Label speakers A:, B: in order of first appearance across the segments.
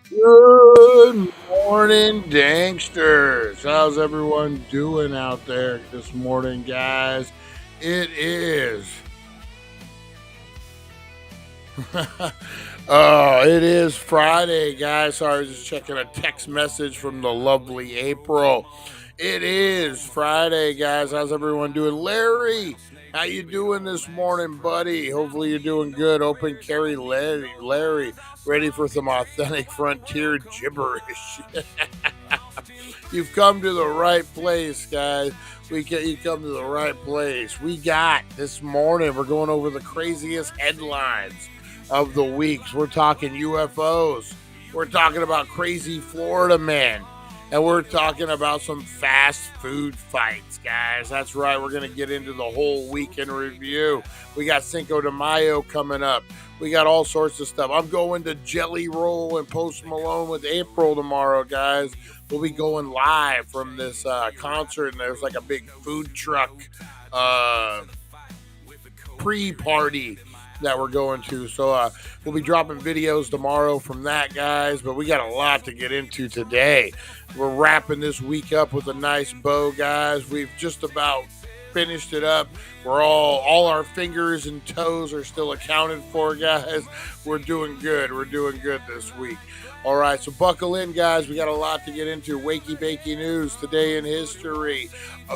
A: Good morning, Danksters. How's everyone doing out there this morning, guys? It is. It is Friday, guys. Sorry, I was just checking a text message from the lovely April. It is Friday, guys. How's everyone doing? Larry, how you doing this morning, buddy? Hopefully you're doing good. Open carry Larry, ready for some authentic frontier gibberish. You've come to the right place, guys. You come to the right place. We got this morning, we're going over the craziest headlines of the weeks. We're talking UFOs. We're talking about crazy Florida men. And we're talking about some fast food fights, guys. That's right. We're going to get into the whole week in review. We got Cinco de Mayo coming up. We got all sorts of stuff. I'm going to Jelly Roll and Post Malone with April tomorrow, guys. We'll be going live from this concert, and there's like a big food truck pre-party that we're going to. So we'll be dropping videos tomorrow from that, guys. But we got a lot to get into today. We're wrapping this week up with a nice bow, guys. We've just about finished it up. We're all our fingers and toes are still accounted for, guys. We're doing good. We're doing good this week. All right, so buckle in, guys. We got a lot to get into. Wakey Bakey News, today in history.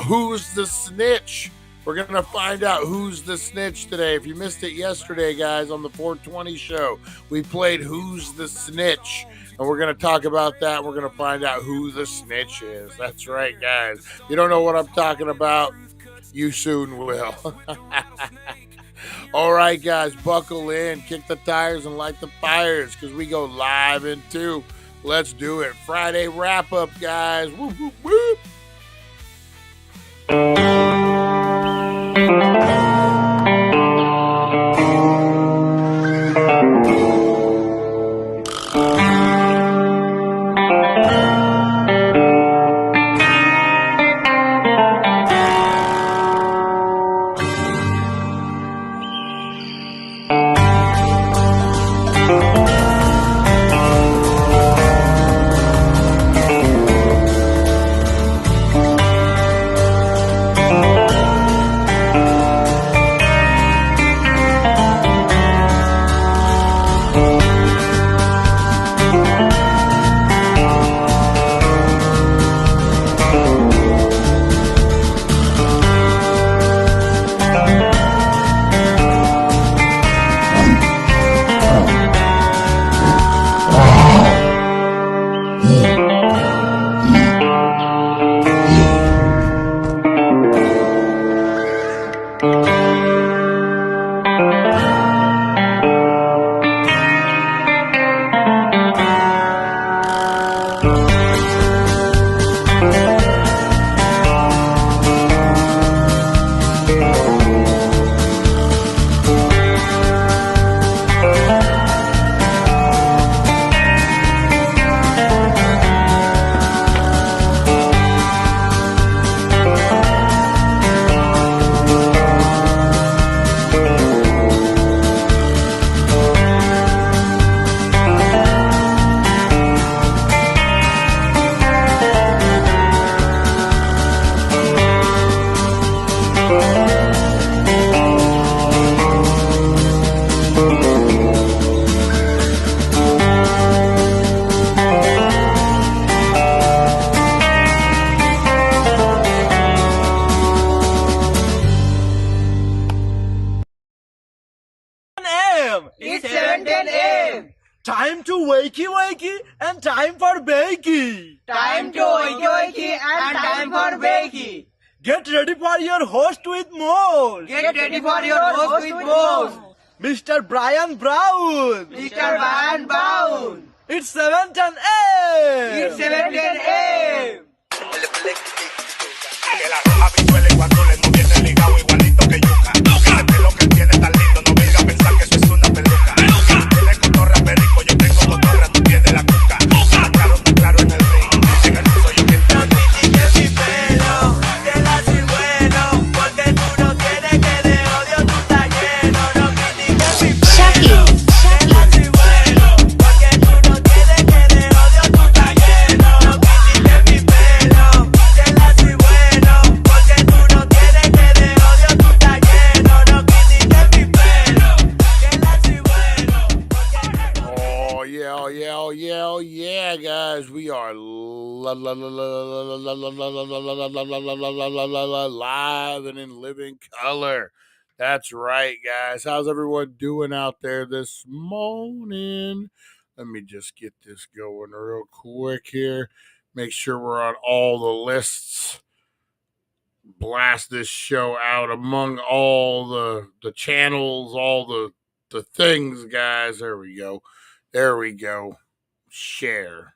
A: Who's the snitch? We're going to find out who's the snitch today. If you missed it yesterday, guys, on the 420 show, we played Who's the Snitch. And we're going to talk about that. We're going to find out who the snitch is. That's right, guys. If you don't know what I'm talking about, you soon will. All right, guys, buckle in, kick the tires, and light the fires, because we go live in 2. Let's do it. Friday wrap-up, guys. Whoop, whoop, whoop.
B: It's 7:10 a.m.
C: Time to wakey wakey and time for bakey.
B: Time to wakey wakey and time for bakey.
C: Get ready for your host with more.
B: Get ready for your host with more.
C: Mr. Brian Brown.
B: Mr. Brian Brown.
C: It's 7:10 a.m.
B: It's 7:10 a.m.
D: Que la roja pichuela y cuando le viene ligado igualito que yuca. El pelo que tiene tan lindo, no venga a pensar que eso es una peluca. Tiene cotorra perico, yo tengo cotorra, tú tienes la cuca. Está claro en el ring, en el piso yo quiero.
E: No critiques mi pelo, que la soy bueno, porque tú no tienes que de odio tú estás lleno. No critiques mi pelo, que la soy bueno, porque tú no tienes que de
A: yeah, oh yeah, oh yeah, guys. We are live and in living color. That's right, guys. How's everyone doing out there this morning? Let me just get this going real quick here. Make sure we're on all the lists. Blast this show out among all the channels, all the things, guys. There we go. There we go. Share.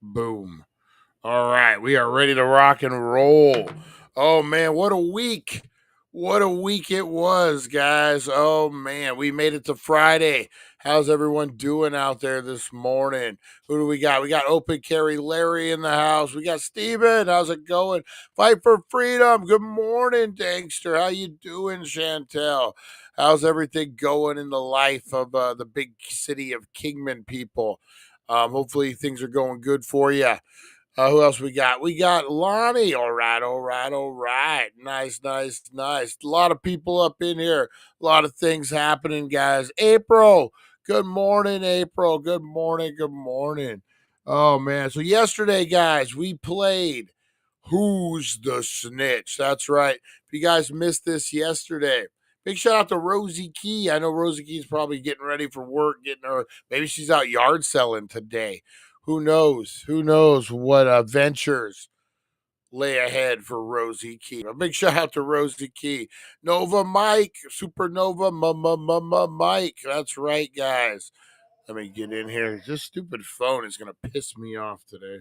A: Boom. All right, we are ready to rock and roll. Oh man, what a week. What a week it was, guys. Oh man, we made it to Friday. How's everyone doing out there this morning? Who do we got? We got Open Carry Larry in the house. We got Steven. How's it going? Fight for Freedom. Good morning, Dankster. How you doing, Chantel? How's everything going in the life of the big city of Kingman people? Hopefully things are going good for you. Who else we got? We got Lonnie. All right, all right, all right. Nice, nice, nice. A lot of people up in here. A lot of things happening, guys. April. Good morning, April. Good morning. Good morning. Oh, man. So, yesterday, guys, we played Who's the Snitch? That's right. If you guys missed this yesterday, big shout out to Rosie Key. I know Rosie Key's probably getting ready for work, maybe she's out yard selling today. Who knows? Who knows what ventures lay ahead for Rosie Key? A big shout out to Rosie Key. Nova Mike, Supernova Mike. That's right, guys. Let me get in here. This stupid phone is going to piss me off today.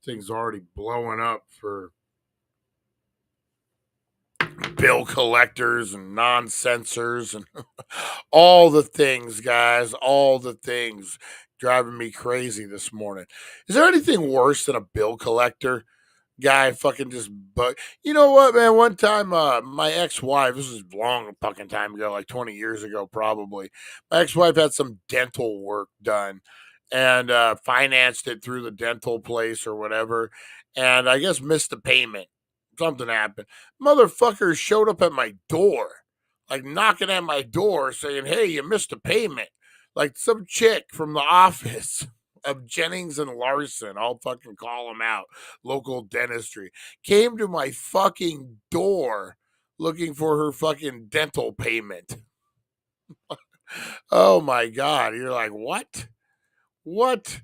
A: Thing's already blowing up for bill collectors and non-censors and all the things, guys. All the things driving me crazy this morning. Is there anything worse than a bill collector? Guy fucking just you know what, man? One time my ex-wife, this was a long fucking time ago, like 20 years ago probably, my ex-wife had some dental work done and financed it through the dental place or whatever, and I guess missed the payment. Something happened. Motherfucker showed up at my door, like knocking at my door saying, hey, you missed a payment. Like some chick from the office of Jennings and Larson, I'll fucking call them out, local dentistry, came to my fucking door looking for her fucking dental payment. Oh my God. You're like, what? What?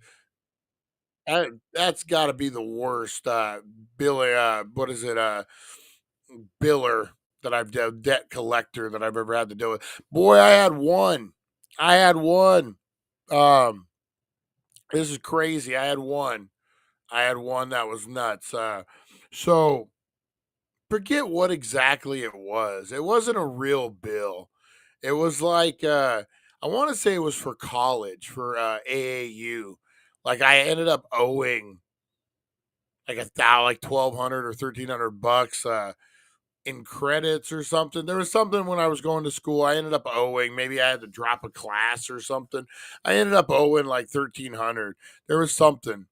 A: That's got to be the worst what is it? Biller that I've done, debt collector that I've ever had to deal with. Boy, I had one. I had one. This is crazy. I had one. That was nuts. So forget what exactly it was. It wasn't a real bill. It was like I want to say it was for college for AAU. Like I ended up owing like like 1,200 or $1,300 in credits or something. There was something when I was going to school. I ended up owing. Maybe I had to drop a class or something. I ended up owing like 1,300. There was something.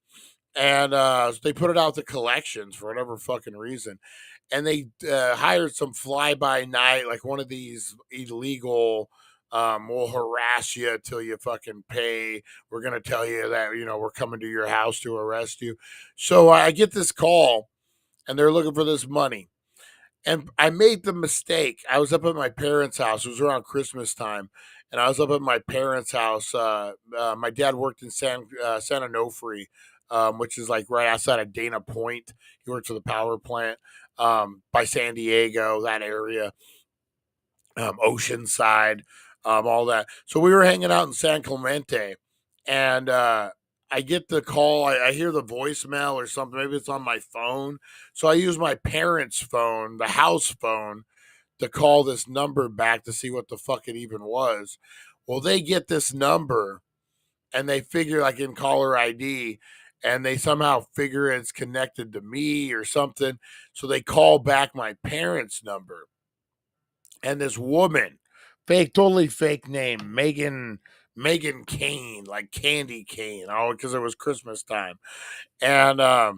A: And so they put it out to collections for whatever fucking reason. And they hired some fly by night, like one of these illegal, we'll harass you till you fucking pay. We're going to tell you that, we're coming to your house to arrest you. So I get this call and they're looking for this money. And I made the mistake. I was up at my parents' house. It was around Christmas time. And I was up at my parents' house. My dad worked in San Onofre, which is like right outside of Dana Point. He worked for the power plant by San Diego, that area, Oceanside, all that. So we were hanging out in San Clemente. And I get the call. I hear the voicemail or something. Maybe it's on my phone. So I use my parents' phone, the house phone, to call this number back to see what the fuck it even was. Well, they get this number and they figure like in caller ID and they somehow figure it's connected to me or something. So they call back my parents' number. And this woman, totally fake name, Megan Kane, like Candy Cane, because it was Christmas time. And I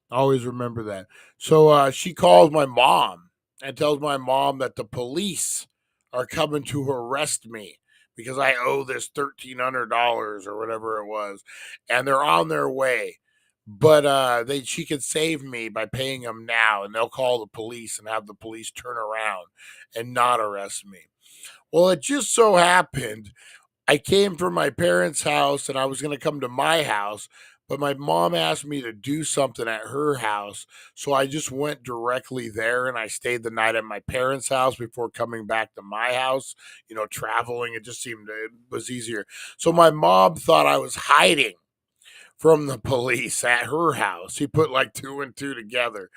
A: always remember that. So she calls my mom and tells my mom that the police are coming to arrest me because I owe this $1,300 or whatever it was, and they're on their way. But she could save me by paying them now, and they'll call the police and have the police turn around and not arrest me. Well, it just so happened I came from my parents' house and I was going to come to my house, but my mom asked me to do something at her house. So I just went directly there and I stayed the night at my parents' house before coming back to my house. Traveling, it just seemed it was easier. So my mom thought I was hiding from the police at her house. She put like two and two together.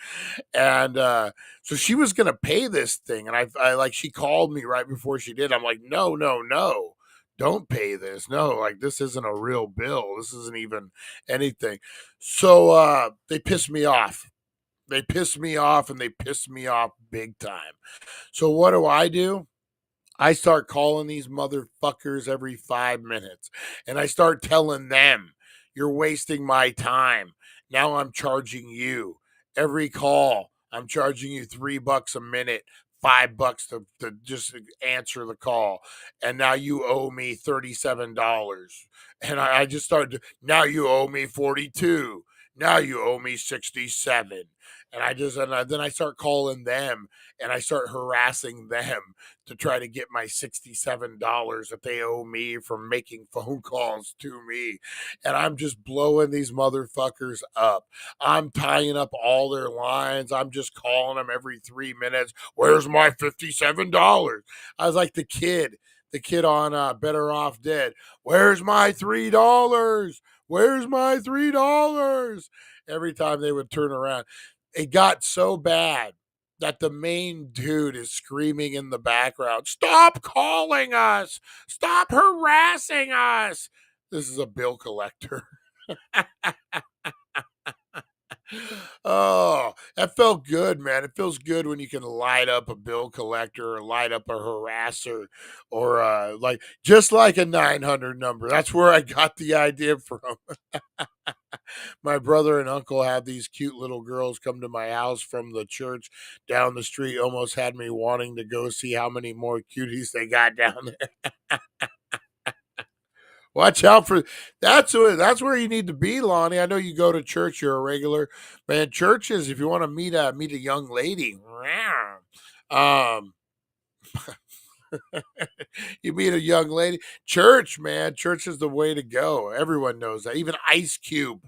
A: And so she was going to pay this thing. And I like, she called me right before she did. I'm like, no, no, no, don't pay this. No, like, this isn't a real bill. This isn't even anything. So they pissed me off. They pissed me off, and they pissed me off big time. So what do? I start calling these motherfuckers every 5 minutes, and I start telling them, you're wasting my time. Now I'm charging you. Every call, I'm charging you $3 a minute, $5 to just answer the call. And now you owe me $37. And I just started, now you owe me 42. Now you owe me 67. Then I start calling them and I start harassing them to try to get my $67 that they owe me from making phone calls to me. And I'm just blowing these motherfuckers up. I'm tying up all their lines. I'm just calling them every 3 minutes. Where's my $57? I was like the kid on Better Off Dead. Where's my $3? Where's my $3? Every time they would turn around. It got so bad that the main dude is screaming in the background, stop calling us! Stop harassing us! This is a bill collector. Oh, that felt good, man. It feels good when you can light up a bill collector or light up a harasser or just like a 900 number. That's where I got the idea from. My brother and uncle have these cute little girls come to my house from the church down the street. Almost had me wanting to go see how many more cuties they got down there. Watch out for that's where you need to be, Lonnie. I know you go to church, you're a regular. Man, churches, if you want to meet a young lady, you meet a young lady. Church, man, church is the way to go. Everyone knows that. Even Ice Cube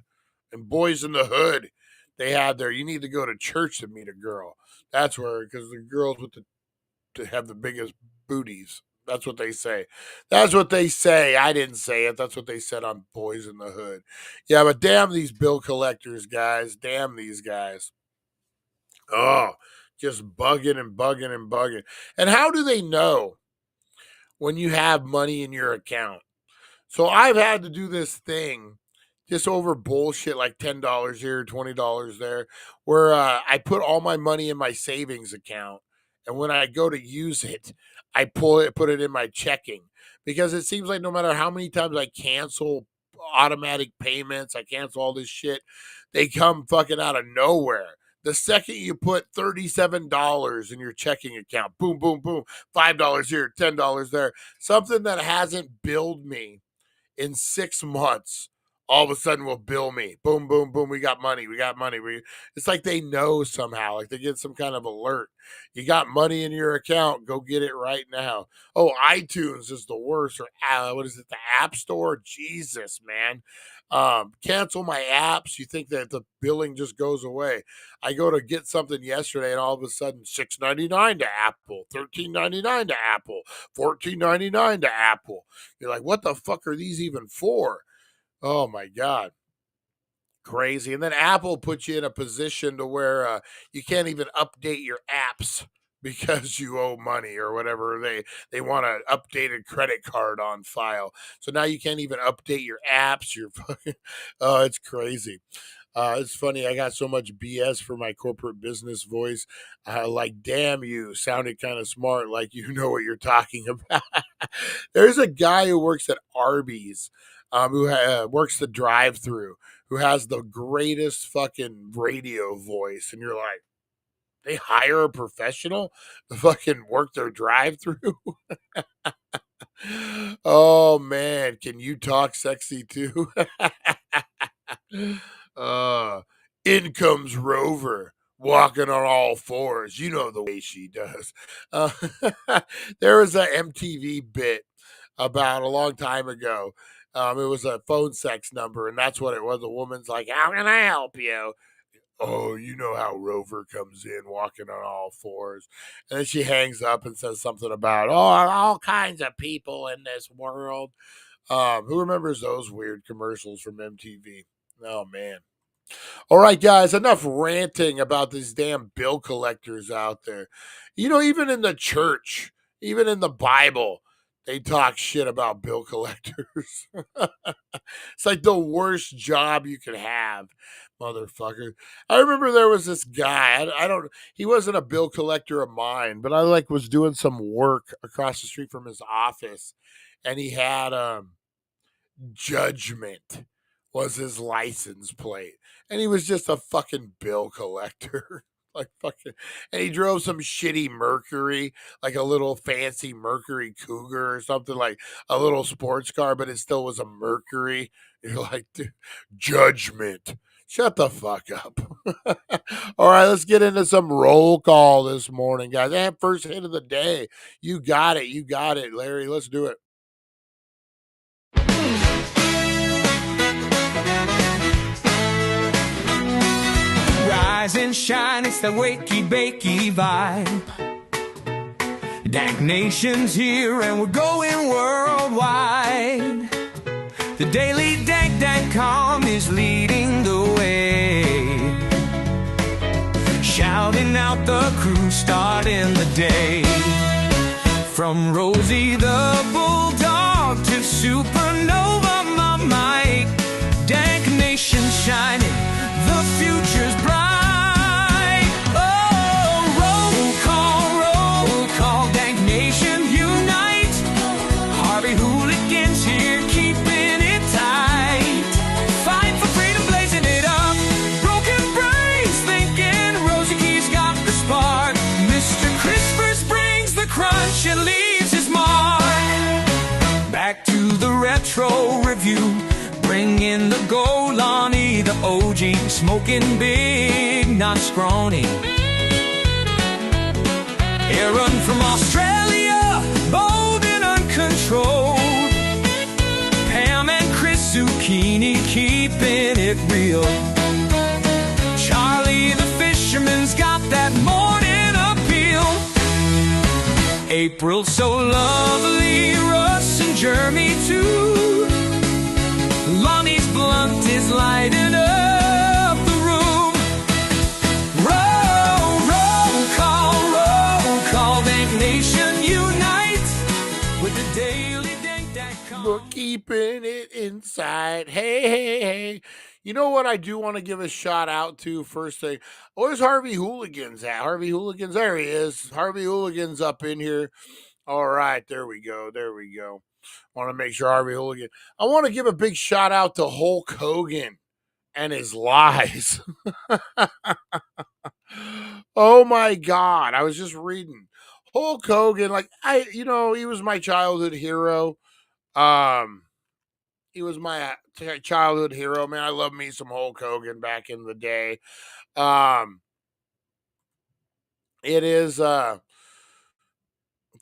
A: and Boys in the Hood, they had there. You need to go to church to meet a girl. That's where, because the girls to have the biggest booties. That's what they say. That's what they say. I didn't say it. That's what they said on Boys in the Hood. Yeah, but damn these bill collectors, guys. Damn these guys. Oh, just bugging and bugging and bugging. And how do they know when you have money in your account? So I've had to do this thing just over bullshit, like $10 here, $20 there, where I put all my money in my savings account. And when I go to use it, I put it in my checking, because it seems like no matter how many times I cancel automatic payments, I cancel all this shit, they come fucking out of nowhere. The second you put $37 in your checking account, boom, boom, boom, $5 here, $10 there, something that hasn't billed me in 6 months, all of a sudden will bill me. Boom, boom, boom. We got money. It's like they know somehow, like they get some kind of alert. You got money in your account. Go get it right now. Oh, iTunes is the worst. Or what is it? The App Store? Jesus, man. Cancel my apps. You think that the billing just goes away. I go to get something yesterday and all of a sudden $6.99 to Apple, $13.99 to Apple, $14.99 to Apple. You're like, what the fuck are these even for? Oh my God. Crazy. And then Apple puts you in a position to where you can't even update your apps because you owe money or whatever. They want an updated credit card on file. So now you can't even update your apps. You're fucking, oh, it's crazy. It's funny. I got so much BS for my corporate business voice. Like, damn you, sounded kind of smart, like you know what you're talking about. There's a guy who works at Arby's, who works the drive-through, who has the greatest fucking radio voice, and you're like, they hire a professional to fucking work their drive-through? Oh man, can you talk sexy too? uh, in comes Rover, walking on all fours. You know the way she does. Uh, there was a MTV bit about a long time ago. It was a phone sex number, and that's what it was. A woman's like, "How can I help you?" Oh, you know how Rover comes in walking on all fours. And then she hangs up and says something about, oh, all kinds of people in this world. Who remembers those weird commercials from MTV? Oh, man. All right, guys, enough ranting about these damn bill collectors out there. You know, even in the church, even in the Bible, they talk shit about bill collectors. It's like the worst job you could have, motherfucker. I remember there was this guy. I don't. He wasn't a bill collector of mine, but I like was doing some work across the street from his office, and he had Judgment was his license plate, and he was just a fucking bill collector. Like fucking, and he drove some shitty Mercury, like a little fancy Mercury Cougar or something, like a little sports car, but it still was a Mercury. You're like, dude, Judgment. Shut the fuck up. All right, let's get into some roll call this morning, guys. And first hit of the day. You got it. You got it, Larry. Let's do it.
F: Rise and shine, it's the Wakey Bakey vibe. Dank Nation's here and we're going worldwide. The Daily Dank Dank.com is leading the way. Shouting out the crew, starting the day. From Rosie the Bulldog to Supernova, my Mike. Dank Nation shining, the future's bright. Oh, roll call, Dank Nation unite. Harvey Hooligans here, keeping it tight. Fight for freedom, blazing it up. Broken brains thinking Rosie Key's got the spark. Mr. Crispers brings the crunch and leaves his mark. Back to the retro review. Bring in the Golani, the OG, smoking big, not scrawny. Aaron from Australia, bold and uncontrolled. Pam and Chris Zucchini, keeping it real. Charlie the fisherman's got that morning appeal. April so lovely, Russ and Jeremy too. Lonnie's blunt is lighting up the room. Roll call, Dank Nation unite with the TheDailyDank.com.
A: We're keeping it inside. Hey. You know what I do want to give a shout out to first thing? Where's Harvey Hooligans at? Harvey Hooligans, there he is. Harvey Hooligans up in here. All right, there we go. Want to make sure Harvey Hooligan. I want to give a big shout out to Hulk Hogan and his lies. Oh my God. I was just reading. Hulk Hogan, he was my childhood hero. He was my childhood hero, man. I love me some Hulk Hogan back in the day. It is so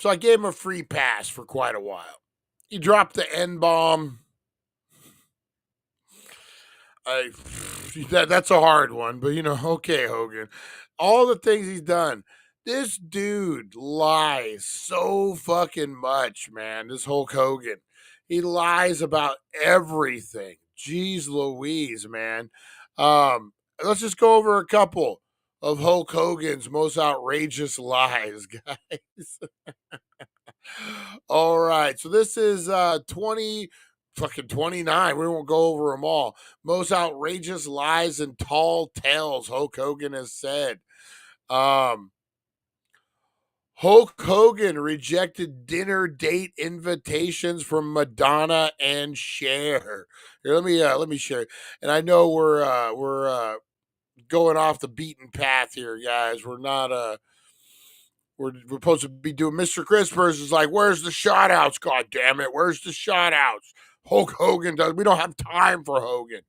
A: I gave him a free pass for quite a while. He dropped the N-bomb. That's a hard one, but okay, Hogan. All the things he's done. This dude lies so fucking much, man. This Hulk Hogan. He lies about everything. Jeez Louise, man. Let's just go over a couple of Hulk Hogan's most outrageous lies, guys. All right. So this is 29. We won't go over them all. Most outrageous lies and tall tales Hulk Hogan has said. Hulk Hogan rejected dinner date invitations from Madonna and Cher. Here, let me share. And I know we're going off the beaten path here, guys. We're we're supposed to be doing Mr. Crispers is like, where's the shout outs? God damn it. Where's the shout outs? Hulk Hogan does. We don't have time for Hogan.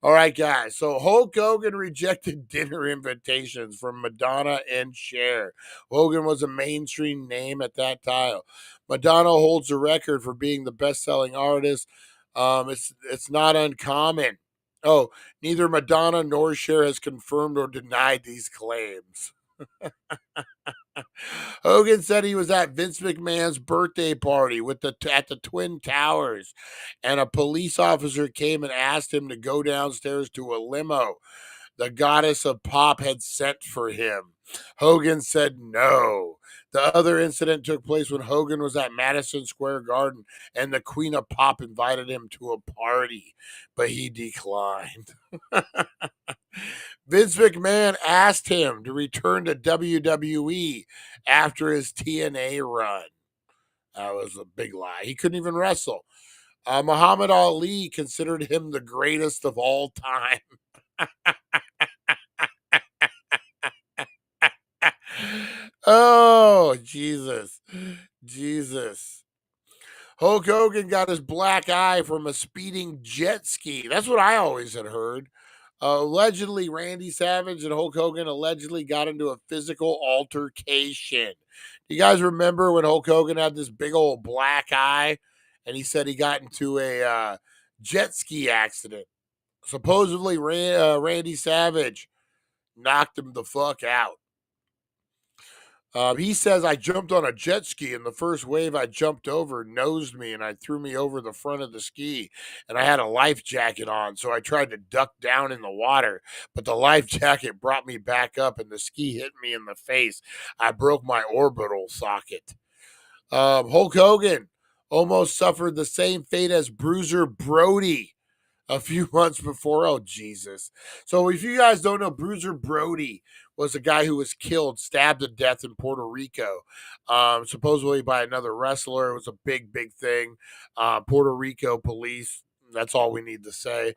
A: All right, guys. So Hulk Hogan rejected dinner invitations from Madonna and Cher. Hogan was a mainstream name at that time. Madonna holds the record for being the best-selling artist. It's not uncommon. Oh, neither Madonna nor Cher has confirmed or denied these claims. Hogan said he was at Vince McMahon's birthday party at the Twin Towers, and a police officer came and asked him to go downstairs to a limo the goddess of pop had sent for him. Hogan said no. The other incident took place when Hogan was at Madison Square Garden and the Queen of Pop invited him to a party, but he declined. Vince McMahon asked him to return to WWE after his TNA run. That was a big lie. He couldn't even wrestle. Muhammad Ali considered him the greatest of all time. Oh, Jesus. Hulk Hogan got his black eye from a speeding jet ski. That's what I always had heard. Allegedly, Randy Savage and Hulk Hogan allegedly got into a physical altercation. Do you guys remember when Hulk Hogan had this big old black eye and he said he got into a jet ski accident? Supposedly, Randy Savage knocked him the fuck out. He says, I jumped on a jet ski, and the first wave I jumped over nosed me, and I threw me over the front of the ski, and I had a life jacket on, so I tried to duck down in the water, but the life jacket brought me back up, and the ski hit me in the face. I broke my orbital socket. Hulk Hogan almost suffered the same fate as Bruiser Brody a few months before. Oh, Jesus. So if you guys don't know, Bruiser Brody was a guy who was killed, stabbed to death in Puerto Rico, supposedly by another wrestler. It was a big, big thing. Puerto Rico police, that's all we need to say.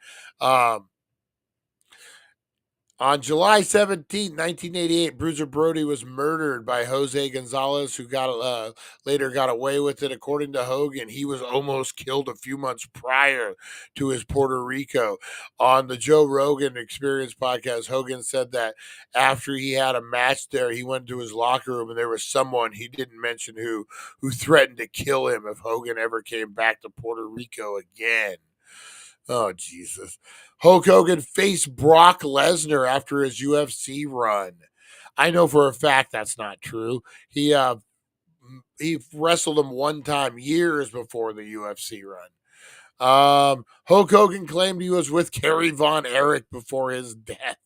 A: On July 17, 1988, Bruiser Brody was murdered by Jose Gonzalez, who later got away with it. According to Hogan, he was almost killed a few months prior to his Puerto Rico. On the Joe Rogan Experience podcast, Hogan said that after he had a match there, he went to his locker room and there was someone, he didn't mention who threatened to kill him if Hogan ever came back to Puerto Rico again. Oh, Jesus. Hulk Hogan faced Brock Lesnar after his UFC run. I know for a fact that's not true. He wrestled him one time years before the UFC run. Hulk Hogan claimed he was with Kerry Von Erich before his death.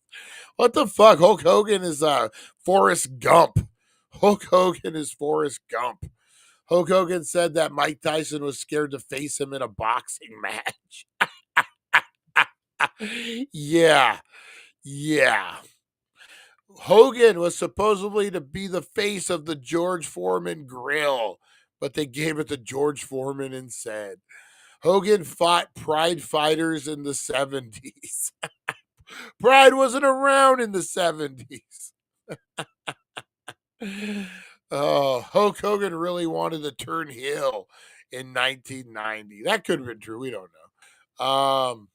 A: What the fuck? Hulk Hogan is Forrest Gump. Hulk Hogan is Forrest Gump. Hulk Hogan said that Mike Tyson was scared to face him in a boxing match. Yeah. Hogan was supposedly to be the face of the George Foreman grill, but they gave it to George Foreman instead. Hogan fought Pride fighters in the 70s. Pride wasn't around in the 70s. Oh, Hulk Hogan really wanted to turn heel in 1990. That could have been true. We don't know.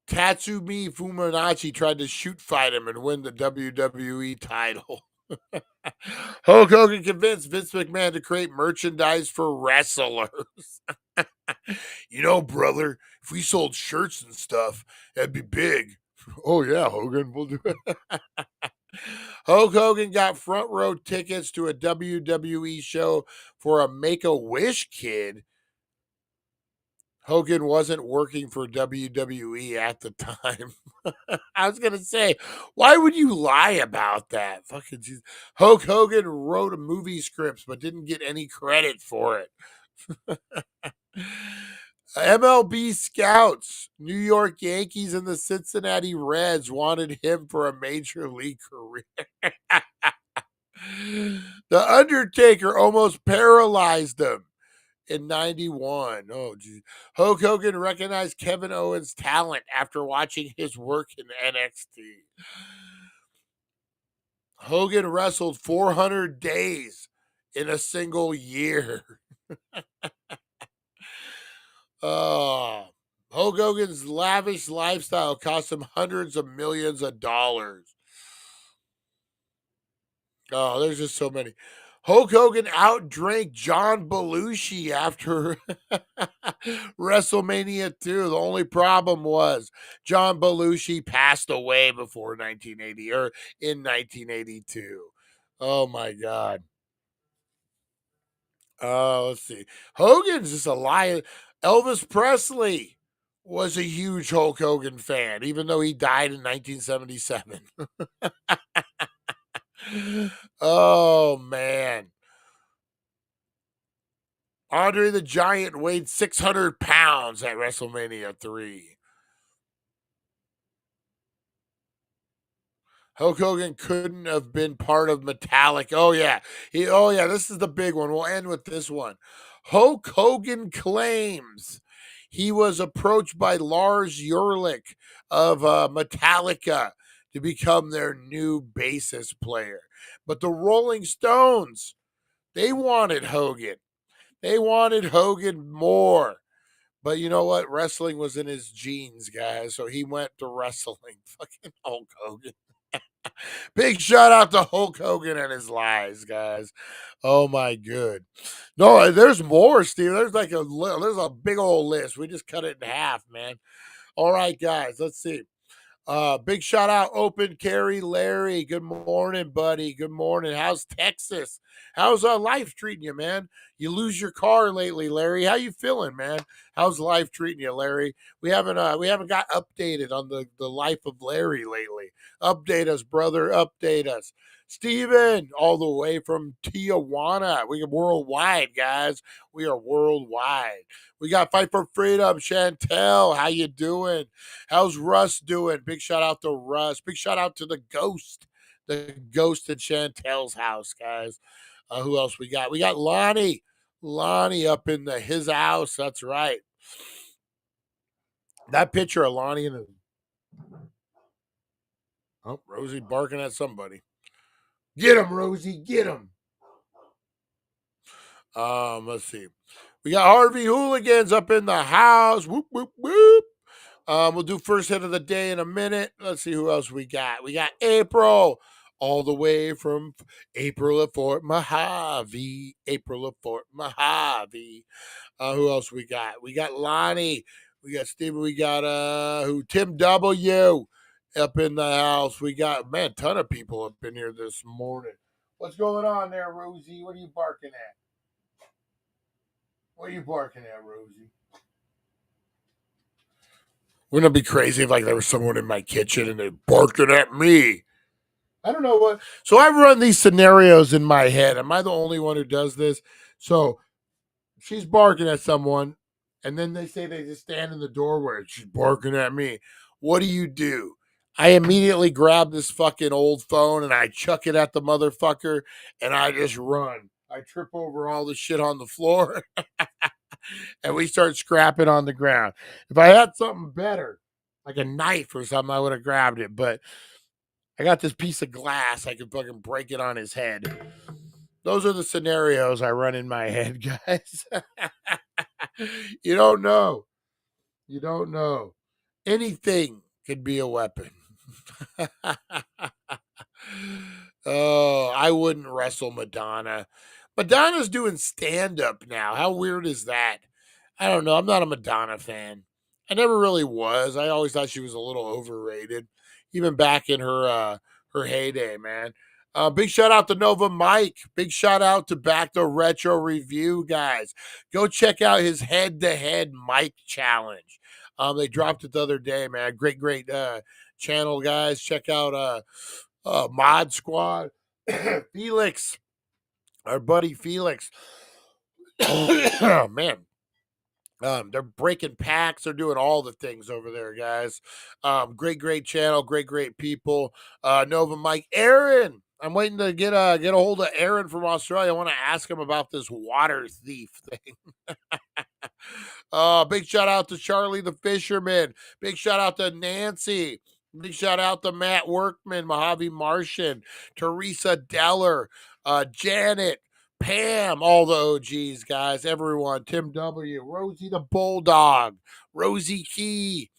A: Tatsumi Fumanachi tried to shoot fight him and win the WWE title. Hulk Hogan convinced Vince McMahon to create merchandise for wrestlers. You know, brother, if we sold shirts and stuff, that'd be big. Oh, yeah, Hogan, we'll do it. Hulk Hogan got front row tickets to a WWE show for a Make-A-Wish kid. Hogan wasn't working for WWE at the time. I was going to say, why would you lie about that? Fucking Jesus. Hulk Hogan wrote a movie scripts but didn't get any credit for it. MLB scouts, New York Yankees and the Cincinnati Reds wanted him for a major league career. The Undertaker almost paralyzed him in 91. Oh, geez. Hulk Hogan recognized Kevin Owens' talent after watching his work in NXT. Hogan wrestled 400 days in a single year. Hulk Hogan's lavish lifestyle cost him hundreds of millions of dollars. Oh, there's just so many. Hulk Hogan outdrank John Belushi after WrestleMania 2. The only problem was John Belushi passed away before 1980 or in 1982. Oh my God. Let's see. Hogan's just a lion. Elvis Presley was a huge Hulk Hogan fan, even though he died in 1977. Oh man. Andre the Giant weighed 600 pounds at WrestleMania 3. Hulk Hogan couldn't have been part of Metallica. Oh yeah. This is the big one. We'll end with this one. Hulk Hogan claims he was approached by Lars Ulrich of Metallica to become their new bassist player. But the Rolling Stones, they wanted Hogan. They wanted Hogan more. But you know what? Wrestling was in his genes, guys. So he went to wrestling. Fucking Hulk Hogan. Big shout out to Hulk Hogan and his lies, guys. Oh my good. No, there's more, Steve. There's a big old list. We just cut it in half, man. All right, guys. Let's see. Big shout out, Open Carry Larry. Good morning, buddy. Good morning. How's Texas? How's life treating you, man? You lose your car lately, Larry. How you feeling, man? How's life treating you, Larry? We haven't got updated on the life of Larry lately. Update us, brother. Update us. Steven, all the way from Tijuana. We are worldwide, guys. We are worldwide. We got Fight for Freedom. Chantel, how you doing? How's Russ doing? Big shout out to Russ. Big shout out to the ghost at Chantel's house, guys. Who else we got? We got Lonnie. Lonnie up in his house. That's right. That picture of Lonnie in the. Oh, Rosie barking at somebody. Get him, Rosie. Get him. Let's see. We got Harvey Hooligans up in the house. Whoop, whoop, whoop. We'll do first hit of the day in a minute. Let's see who else we got. We got April, all the way from April of Fort Mojave. April of Fort Mojave. Who else we got? We got Lonnie. We got Steven. We got Tim W. up in the house. We got ton of people up in here this morning. What's going on there, Rosie? What are you barking at? What are you barking at, Rosie? Wouldn't it be crazy if there was someone in my kitchen and they're barking at me? I don't know what. So I run these scenarios in my head. Am I the only one who does this? So she's barking at someone, and then they say they just stand in the doorway. She's barking at me. What do? I immediately grab this fucking old phone and I chuck it at the motherfucker, and I just run. I trip over all the shit on the floor. And we start scrapping on the ground. If I had something better, like a knife or something, I would have grabbed it. But I got this piece of glass. I could fucking break it on his head. Those are the scenarios I run in my head, guys. You don't know. You don't know. Anything could be a weapon. Oh, I wouldn't wrestle Madonna. Madonna's doing stand-up now. How weird is that? I don't know. I'm not a Madonna fan. I never really was. I always thought she was a little overrated, even back in her heyday, man. Big shout out to Nova Mike. Big shout out to Back to Retro Review, guys. Go check out his head-to-head mic challenge. They dropped it the other day, man. Great channel, guys. Check out Mod Squad. Felix. Our buddy Felix. Oh, man. They're breaking packs. They're doing all the things over there, guys. Great channel. Great people. Nova Mike. Aaron. I'm waiting to get a hold of Aaron from Australia. I want to ask him about this water thief thing. Big shout out to Charlie the Fisherman. Big shout out to Nancy. Big shout out to Matt Workman, Mojave Martian, Teresa Deller, Janet, Pam, all the OGs, guys, everyone, Tim W., Rosie the Bulldog, Rosie Key,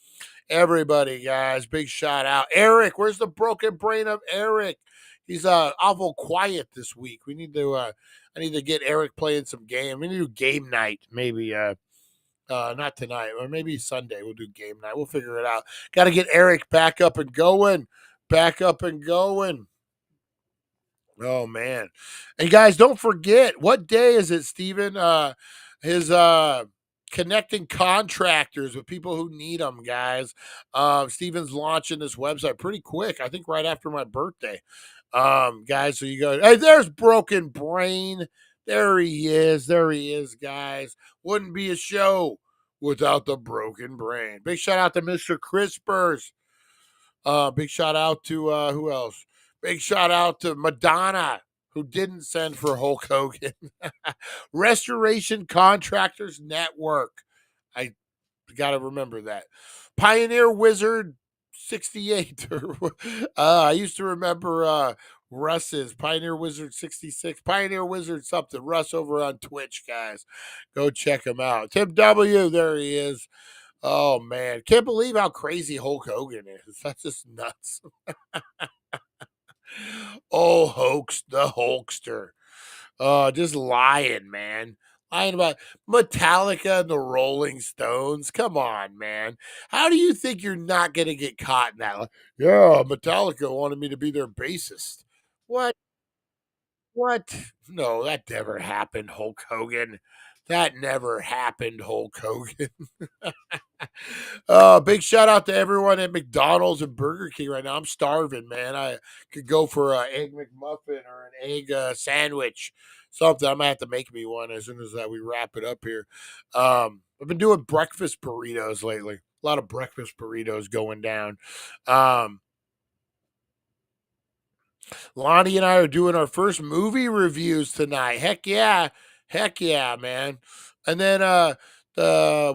A: everybody, guys, big shout out. Eric, where's the broken brain of Eric? He's awful quiet this week. We need to I need to get Eric playing some game. We need to do game night, maybe not tonight, or maybe Sunday. We'll do game night. We'll figure it out. Got to get Eric back up and going. Back up and going. Oh man. And guys, don't forget, what day is it, Steven? His connecting contractors with people who need them, guys. Steven's launching this website pretty quick. I think right after my birthday. Guys, so you go, hey, there's Broken Brain. There he is. There he is, guys. Wouldn't be a show without the Broken Brain. Big shout out to Mr. Crispers. Big shout out to who else? Big shout out to Madonna, who didn't send for Hulk Hogan. Restoration Contractors Network. I got to remember that. Pioneer Wizard 68. I used to remember Russ's Pioneer Wizard 66. Pioneer Wizard something. Russ over on Twitch, guys. Go check him out. Tim W. There he is. Oh, man. Can't believe how crazy Hulk Hogan is. That's just nuts. Oh, Hoax, the Hulkster. Just lying, man. Lying about Metallica and the Rolling Stones. Come on, man. How do you think you're not going to get caught in that? Yeah, Metallica wanted me to be their bassist. What? What? No, that never happened, Hulk Hogan. That never happened, Hulk Hogan. Big shout out to everyone at McDonald's and Burger King right now. I'm starving, man. I could go for an egg McMuffin or an egg sandwich, something. I'm gonna have to make me one as soon as we wrap it up here. I've been doing breakfast burritos lately. A lot of breakfast burritos going down. Lonnie and I are doing our first movie reviews tonight. Heck yeah, man. And then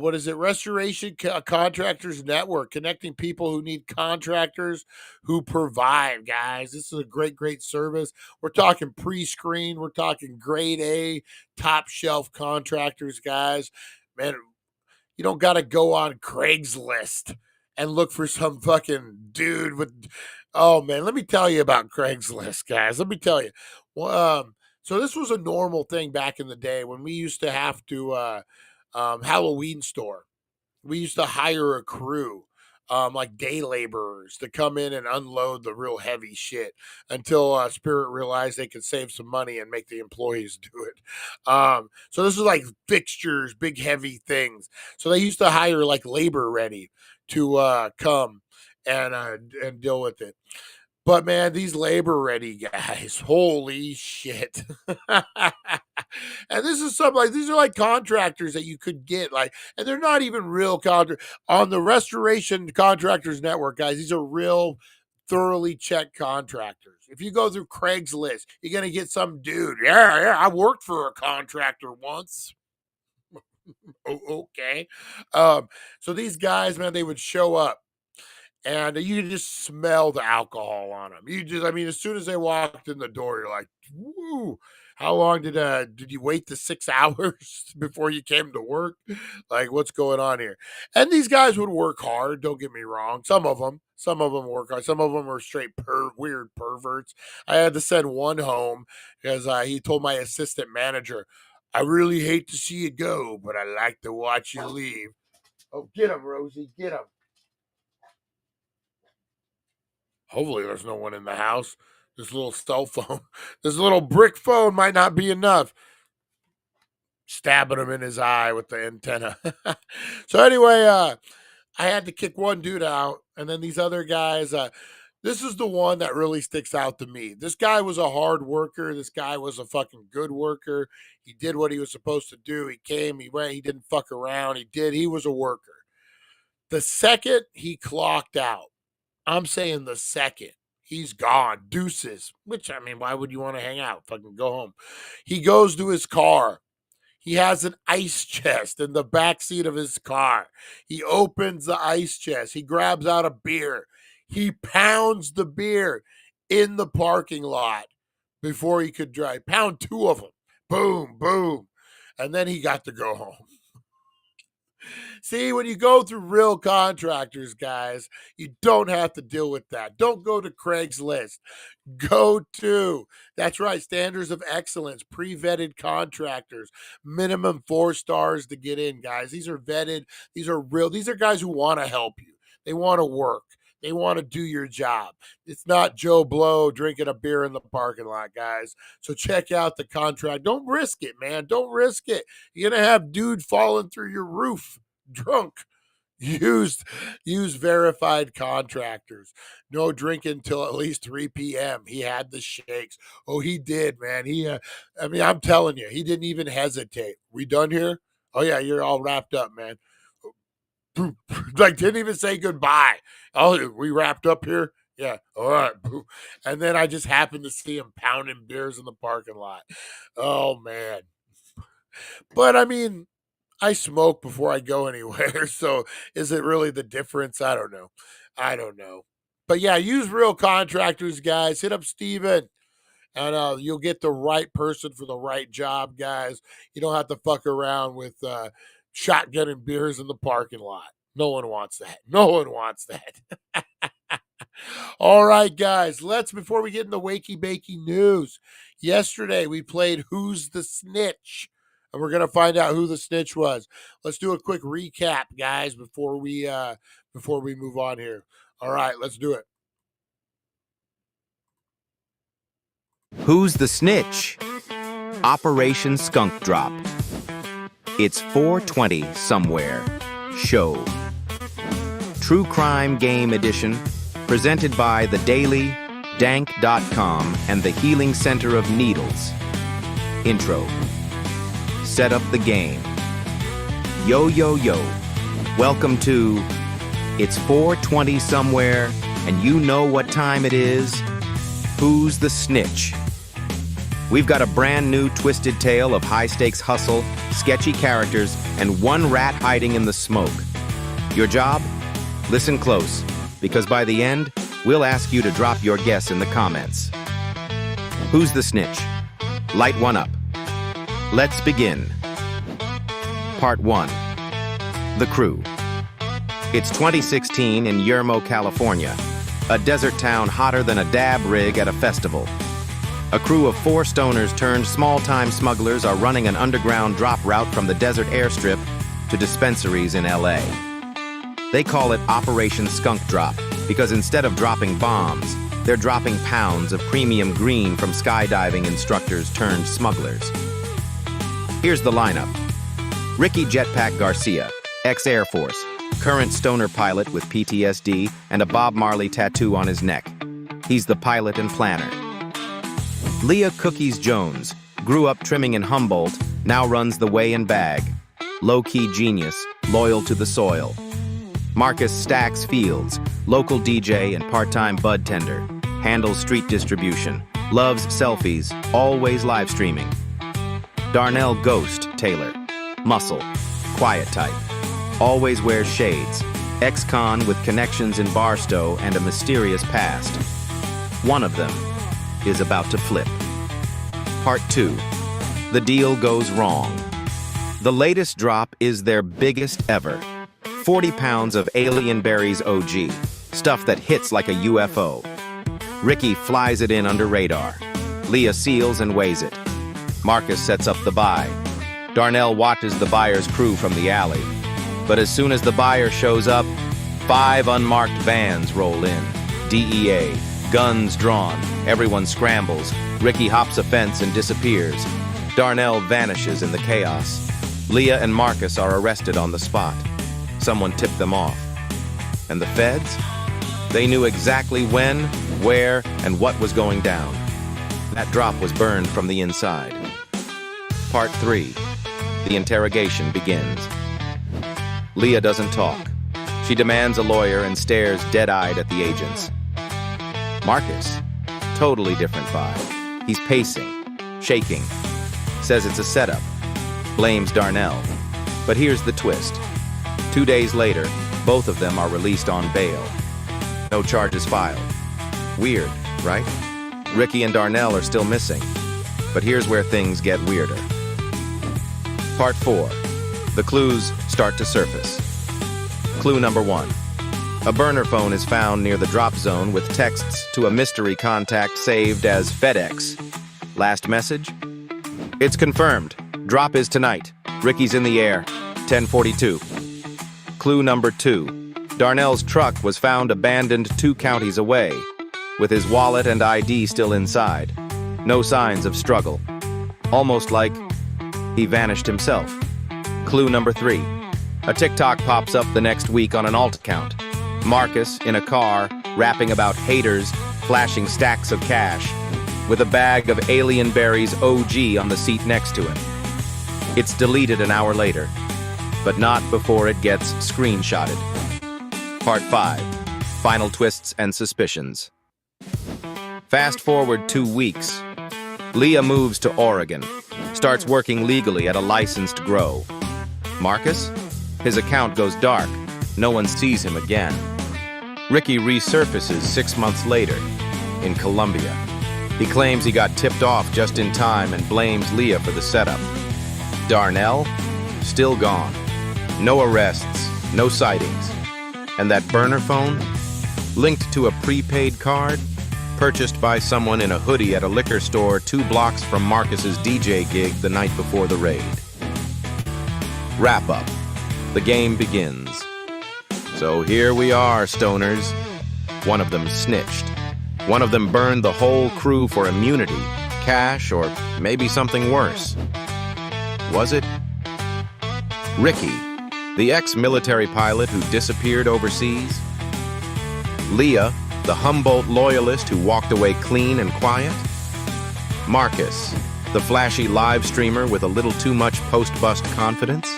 A: what is it? Restoration Contractors Network, connecting people who need contractors who provide, guys. This is a great service. We're talking pre-screen. We're talking grade A, top shelf contractors, guys. Man, you don't got to go on Craigslist and look for some fucking dude with. Oh man, let me tell you about Craigslist, guys. Let me tell you. Well, so this was a normal thing back in the day when we used to have to Halloween store. We used to hire a crew, like day laborers, to come in and unload the real heavy shit until Spirit realized they could save some money and make the employees do it. So this is like fixtures, big heavy things. So they used to hire like labor ready to come and deal with it. But man, these labor ready guys, holy shit. And this is something like these are like contractors that you could get, like, and they're not even real contractors on the Restoration Contractors Network, guys. These are real, thoroughly checked contractors. If you go through Craigslist, you're gonna get some dude. Yeah, I worked for a contractor once. Oh, okay. So these guys, man, they would show up. And you could just smell the alcohol on them. I mean, as soon as they walked in the door, you're like, "Woo! How long did you wait the 6 hours before you came to work? Like, what's going on here?" And these guys would work hard. Don't get me wrong. Some of them work hard. Some of them are straight weird perverts. I had to send one home because he told my assistant manager, "I really hate to see you go, but I like to watch you leave." Oh, get him, Rosie, get him. Hopefully there's no one in the house. This little cell phone, this little brick phone might not be enough. Stabbing him in his eye with the antenna. So anyway, I had to kick one dude out, and then these other guys, this is the one that really sticks out to me. This guy was a hard worker. This guy was a fucking good worker. He did what he was supposed to do. He came, he went, he didn't fuck around. He was a worker. The second he clocked out, I'm saying the second he's gone, deuces, which, I mean, why would you want to hang out? Fucking go home. He goes to his car. He has an ice chest in the back seat of his car. He opens the ice chest. He grabs out a beer. He pounds the beer in the parking lot before he could drive. Pound 2 of them. Boom, boom. And then he got to go home. See, when you go through real contractors, guys, you don't have to deal with that. Don't go to Craigslist. Go to, that's right, standards of excellence, pre-vetted contractors, minimum 4 stars to get in, guys. These are vetted. These are real. These are guys who want to help you. They want to work. They want to do your job. It's not Joe Blow drinking a beer in the parking lot, guys. So check out the contract. Don't risk it, man. Don't risk it. You're going to have dude falling through your roof drunk. Use verified contractors. No drinking till at least 3 p.m. He had the shakes. Oh, he did, man. I'm telling you, he didn't even hesitate. We done here? Oh, yeah, you're all wrapped up, man. Like, didn't even say goodbye. Oh, we wrapped up here? Yeah, all right. And then I just happened to see him pounding beers in the parking lot. Oh, man. But, I mean, I smoke before I go anywhere, so is it really the difference? I don't know. But, yeah, use real contractors, guys. Hit up Steven. And you'll get the right person for the right job, guys. You don't have to fuck around with shotgunning beers in the parking lot. No one wants that. No one wants that. All right, guys. Before we get into Wakey Bakey news, yesterday we played Who's the Snitch? And we're going to find out who the snitch was. Let's do a quick recap, guys, before we move on here. All right, let's do it.
G: Who's the Snitch? Operation Skunk Drop. It's 420 somewhere. Show. True Crime Game Edition, presented by TheDailyDank.com and the Healing Center of Needles. Intro. Set up the game. Yo, yo, yo. Welcome to It's 420 somewhere, and you know what time it is? Who's the Snitch? We've got a brand new twisted tale of high-stakes hustle, sketchy characters, and one rat hiding in the smoke. Your job? Listen close, because by the end, we'll ask you to drop your guess in the comments. Who's the Snitch? Light one up. Let's begin. Part 1. The Crew. It's 2016 in Yermo, California, a desert town hotter than a dab rig at a festival. A crew of 4 stoners turned small-time smugglers are running an underground drop route from the desert airstrip to dispensaries in LA. They call it Operation Skunk Drop because instead of dropping bombs, they're dropping pounds of premium green from skydiving instructors turned smugglers. Here's the lineup. Ricky Jetpack Garcia, ex-Air Force, current stoner pilot with PTSD and a Bob Marley tattoo on his neck. He's the pilot and planner. Leah Cookies Jones, grew up trimming in Humboldt, now runs the Weigh and Bag. Low-key genius, loyal to the soil. Marcus Stacks Fields, local DJ and part-time bud tender. Handles street distribution. Loves selfies, always live streaming. Darnell Ghost Taylor, muscle, quiet type. Always wears shades. Ex-con with connections in Barstow and a mysterious past. One of them is about to flip. Part 2. The deal goes wrong. The latest drop is their biggest ever. 40 pounds of Alien Berries OG, stuff that hits like a UFO. Ricky flies it in under radar. Leah seals and weighs it. Marcus sets up the buy. Darnell watches the buyer's crew from the alley. But as soon as the buyer shows up, 5 unmarked vans roll in. DEA, guns drawn. Everyone scrambles. Ricky hops a fence and disappears. Darnell vanishes in the chaos. Leah and Marcus are arrested on the spot. Someone tipped them off. And the feds? They knew exactly when, where, and what was going down. That drop was burned from the inside. Part 3. The interrogation begins. Leah doesn't talk. She demands a lawyer and stares dead-eyed at the agents. Marcus, totally different vibe. He's pacing, shaking, says it's a setup, blames Darnell. But here's the twist. 2 days later, both of them are released on bail. No charges filed. Weird, right? Ricky and Darnell are still missing. But here's where things get weirder. Part 4. The clues start to surface. Clue number 1. A burner phone is found near the drop zone with texts to a mystery contact saved as FedEx. Last message? It's confirmed. Drop is tonight. Ricky's in the air. 10:42. Clue number 2. Darnell's truck was found abandoned 2 counties away, with his wallet and ID still inside. No signs of struggle. Almost like he vanished himself. Clue number 3. A TikTok pops up the next week on an alt account. Marcus, in a car, rapping about haters, flashing stacks of cash, with a bag of Alien Berries OG on the seat next to him. It's deleted an hour later, but not before it gets screenshotted. Part 5. Final twists and suspicions. Fast forward 2 weeks. Leah moves to Oregon, starts working legally at a licensed grow. Marcus? His account goes dark. No one sees him again. Ricky resurfaces 6 months later in Colombia. He claims he got tipped off just in time and blames Leah for the setup. Darnell? Still gone. No arrests, no sightings. And that burner phone? Linked to a prepaid card? Purchased by someone in a hoodie at a liquor store 2 blocks from Marcus's DJ gig the night before the raid. Wrap up. The game begins. So here we are, stoners. One of them snitched. One of them burned the whole crew for immunity, cash, or maybe something worse. Was it? Ricky, the ex-military pilot who disappeared overseas? Leah, the Humboldt loyalist who walked away clean and quiet? Marcus, the flashy live streamer with a little too much post-bust confidence?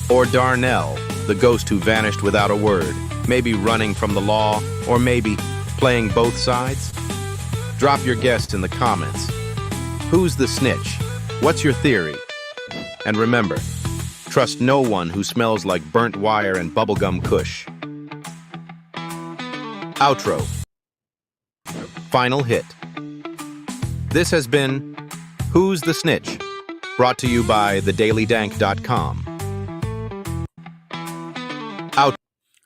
G: Or Darnell, the ghost who vanished without a word, maybe running from the law, or maybe playing both sides? Drop your guess in the comments. Who's the snitch? What's your theory? And remember, trust no one who smells like burnt wire and bubblegum kush. Outro. Final hit. This has been Who's the Snitch? Brought to you by TheDailyDank.com. Out.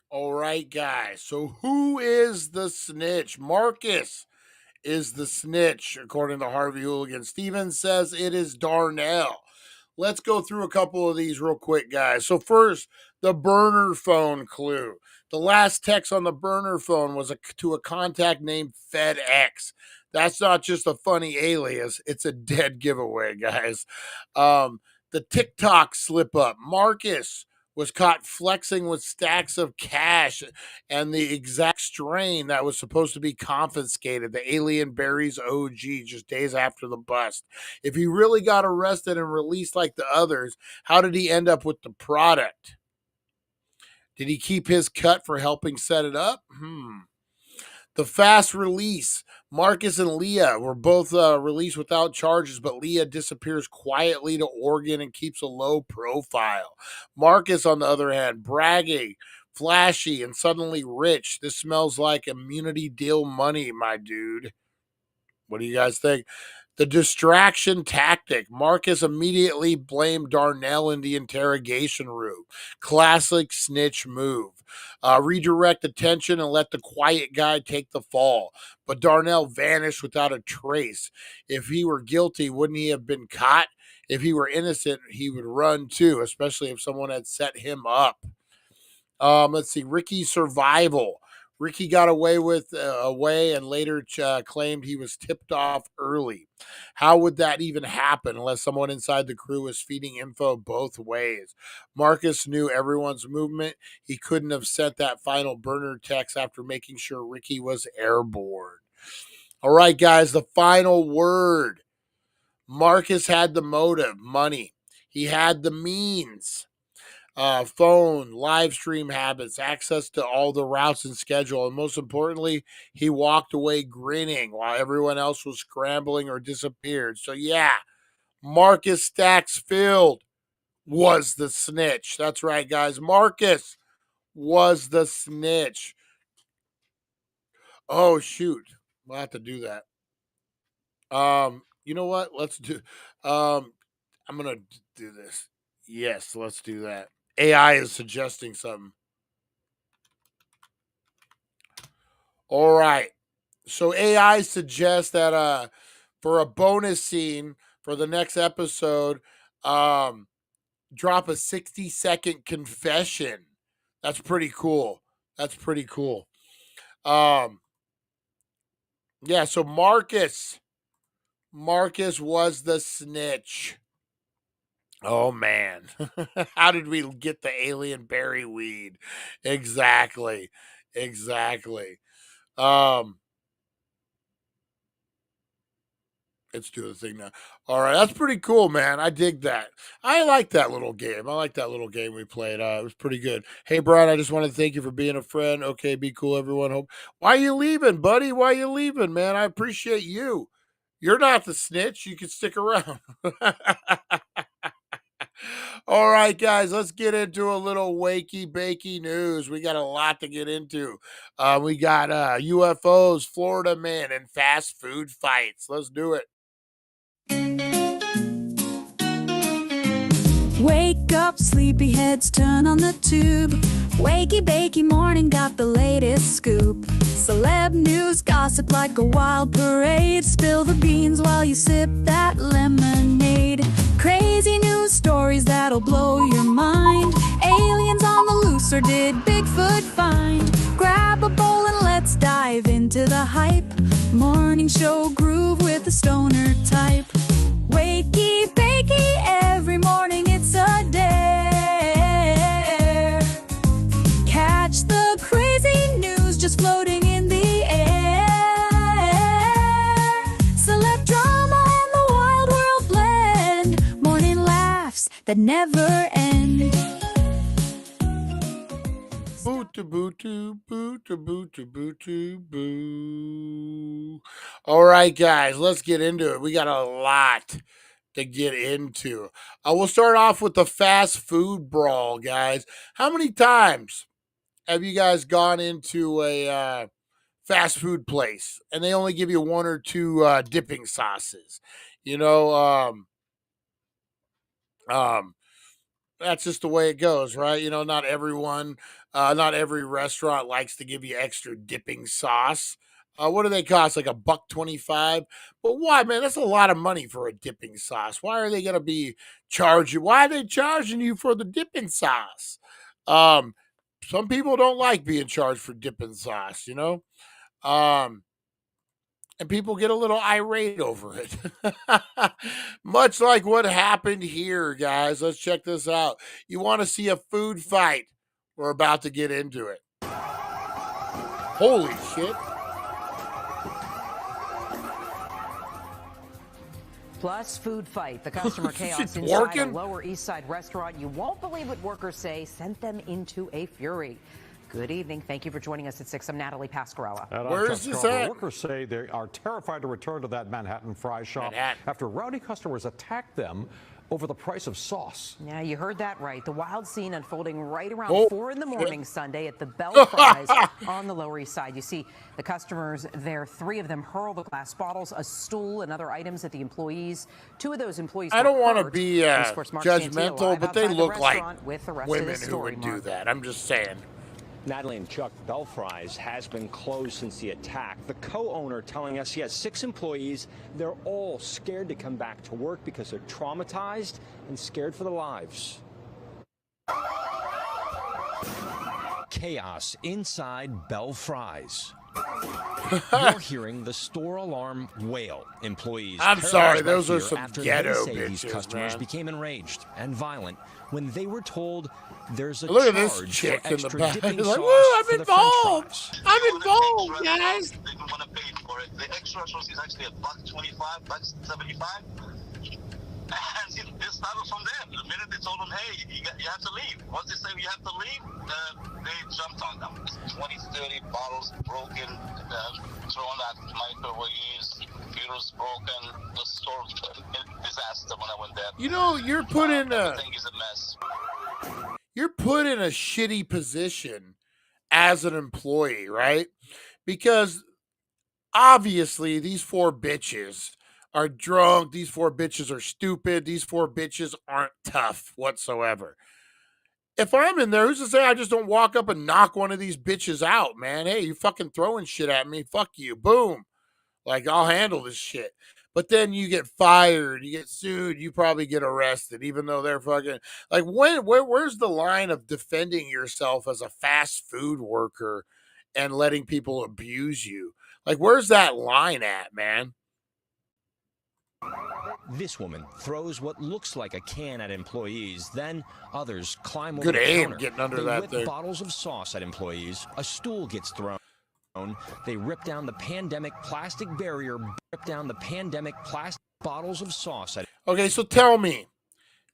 A: All right, guys. So who is the snitch? Marcus is the snitch, according to Harvey Hooligan. Steven says it is Darnell. Let's go through a couple of these real quick, guys. So first, the burner phone clue. The last text on the burner phone was to a contact named FedEx. That's not just a funny alias. It's a dead giveaway, guys. The TikTok slip up. Marcus was caught flexing with stacks of cash and the exact strain that was supposed to be confiscated, the Alien Berries OG, just days after the bust. If he really got arrested and released like the others, how did he end up with the product? Did he keep his cut for helping set it up? The fast release. Marcus and Leah were both released without charges, but Leah disappears quietly to Oregon and keeps a low profile. Marcus, on the other hand, bragging, flashy, and suddenly rich. This smells like immunity deal money, my dude. What do you guys think? The distraction tactic. Marcus immediately blamed Darnell in the interrogation room. Classic snitch move. Redirect attention and let the quiet guy take the fall. But Darnell vanished without a trace. If he were guilty, wouldn't he have been caught? If he were innocent, he would run too, especially if someone had set him up. Let's see. Ricky's survival. Ricky got away and later claimed he was tipped off early. How would that even happen unless someone inside the crew was feeding info both ways? Marcus knew everyone's movement. He couldn't have sent that final burner text after making sure Ricky was airborne. All right, guys, the final word. Marcus had the motive, money. He had the means. Phone, live stream habits, access to all the routes and schedule. And most importantly, he walked away grinning while everyone else was scrambling or disappeared. So yeah, Marcus Stacksfield was the snitch. That's right, guys. Marcus was the snitch. Oh shoot, we'll have to do that. You know what? Let's do. I'm gonna do this. Yes, let's do that. AI is suggesting something. All right. So AI suggests that for a bonus scene for the next episode, drop a 60-second confession. That's pretty cool. That's pretty cool. Yeah, so Marcus was the snitch. Oh man. How did we get the alien berry weed? Exactly. It's doing the thing now. All right, that's pretty cool, man. I dig that. I like that little game. I like that little game we played. It was pretty good. Hey, Brian, I just want to thank you for being a friend. Okay, be cool, everyone. Hope. Why are you leaving, buddy? Why are you leaving, man? I appreciate you. You're not the snitch. You can stick around. All right, guys, let's get into a little wakey bakey news. We got a lot to get into. We got UFOs, Florida man, and fast food fights. Let's do it.
H: Wake up, sleepyheads, turn on the tube. Wakey Bakey Morning got the latest scoop. Celeb news, gossip like a wild parade. Spill the beans while you sip that lemonade. Crazy news stories that'll blow your mind. Aliens on the loose, or did Bigfoot find? Grab a bowl and let's dive into the hype. Morning show groove with the stoner type. Wakey Bakey, every morning it's a dare. Catch the crazy news just floating in the air. Celeb drama and the wild world blend. Morning laughs that never end.
A: Boo. All right, guys, let's get into it. We got a lot to get into. We'll start off with the fast food brawl, guys. How many times have you guys gone into a fast food place and they only give you one or two dipping sauces? That's just the way it goes, right? Not everyone, not every restaurant likes to give you extra dipping sauce. What do they cost? Like $1.25? But why, man? That's a lot of money for a dipping sauce. Why are they gonna be charging? Why are they charging you for the dipping sauce? Some people don't like being charged for dipping sauce, and people get a little irate over it. Much like what happened here, guys. Let's check this out. You want to see a food fight? We're about to get into it. Holy shit.
I: Plus, food fight. The customer chaos inside
A: working?
I: a Lower East Side restaurant. You won't believe what workers say sent them into a fury. Good evening. Thank you for joining us at 6. I'm Natalie Pascarella.
A: Where is this at?
J: Workers say they are terrified to return to that Manhattan fry shop after rowdy customers attacked them over the price of sauce.
I: Yeah, you heard that right. The wild scene unfolding right around 4 in the morning Sunday at the Bell Fries on the Lower East Side. You see the customers there, 3 of them hurl the glass bottles, a stool, and other items at the employees. 2 of those employees
A: I don't
I: want
A: to be judgmental, but they look like women who would do that. I'm just saying.
K: Natalie and Chuck, Bell Fries has been closed since the attack. The co-owner telling us he has 6 employees. They're all scared to come back to work because they're traumatized and scared for their lives.
L: Chaos inside Bell Fries. You're hearing the store alarm wail. Employees.
A: I'm sorry, those are some
L: after
A: ghetto
L: they say
A: bitches,
L: these customers
A: man.
L: became enraged and violent when they were told there's a
A: Look at
L: charge
A: this chick
L: for
A: in the
L: extra
A: back.
L: dipping
A: He's like,
L: sauce
A: woo, I'm
L: for the French
A: involved.
L: fries.
A: I'm involved, guys.
M: They don't want to pay for it. The extra sauce is actually $1.25, $1.75. And it started from there. The minute they told them, hey, you have to leave. Once they say you have to leave, they jumped on them. 20, 30 bottles broken, thrown at microwaves, computers broken. The store disaster when I went there.
A: You're put in
M: everything is a mess.
A: You're put in a shitty position as an employee, right? Because obviously these 4 bitches are drunk. These 4 bitches are stupid. These 4 bitches aren't tough whatsoever. If I'm in there, who's to say I just don't walk up and knock one of these bitches out, man? Hey, you fucking throwing shit at me. Fuck you. Boom. Like, I'll handle this shit. But then you get fired, you get sued, you probably get arrested, even though they're fucking like where's the line of defending yourself as a fast food worker and letting people abuse you? Like, where's that line at, man?
L: This woman throws what looks like a can at employees. Then others climb over
A: Good
L: the
A: aim
L: counter.
A: getting under
L: they
A: that
L: whip
A: thing.
L: bottles of sauce at employees. A stool gets thrown. They rip down the pandemic plastic barrier. Rip down the pandemic plastic bottles of sauce at.
A: Okay, so tell me,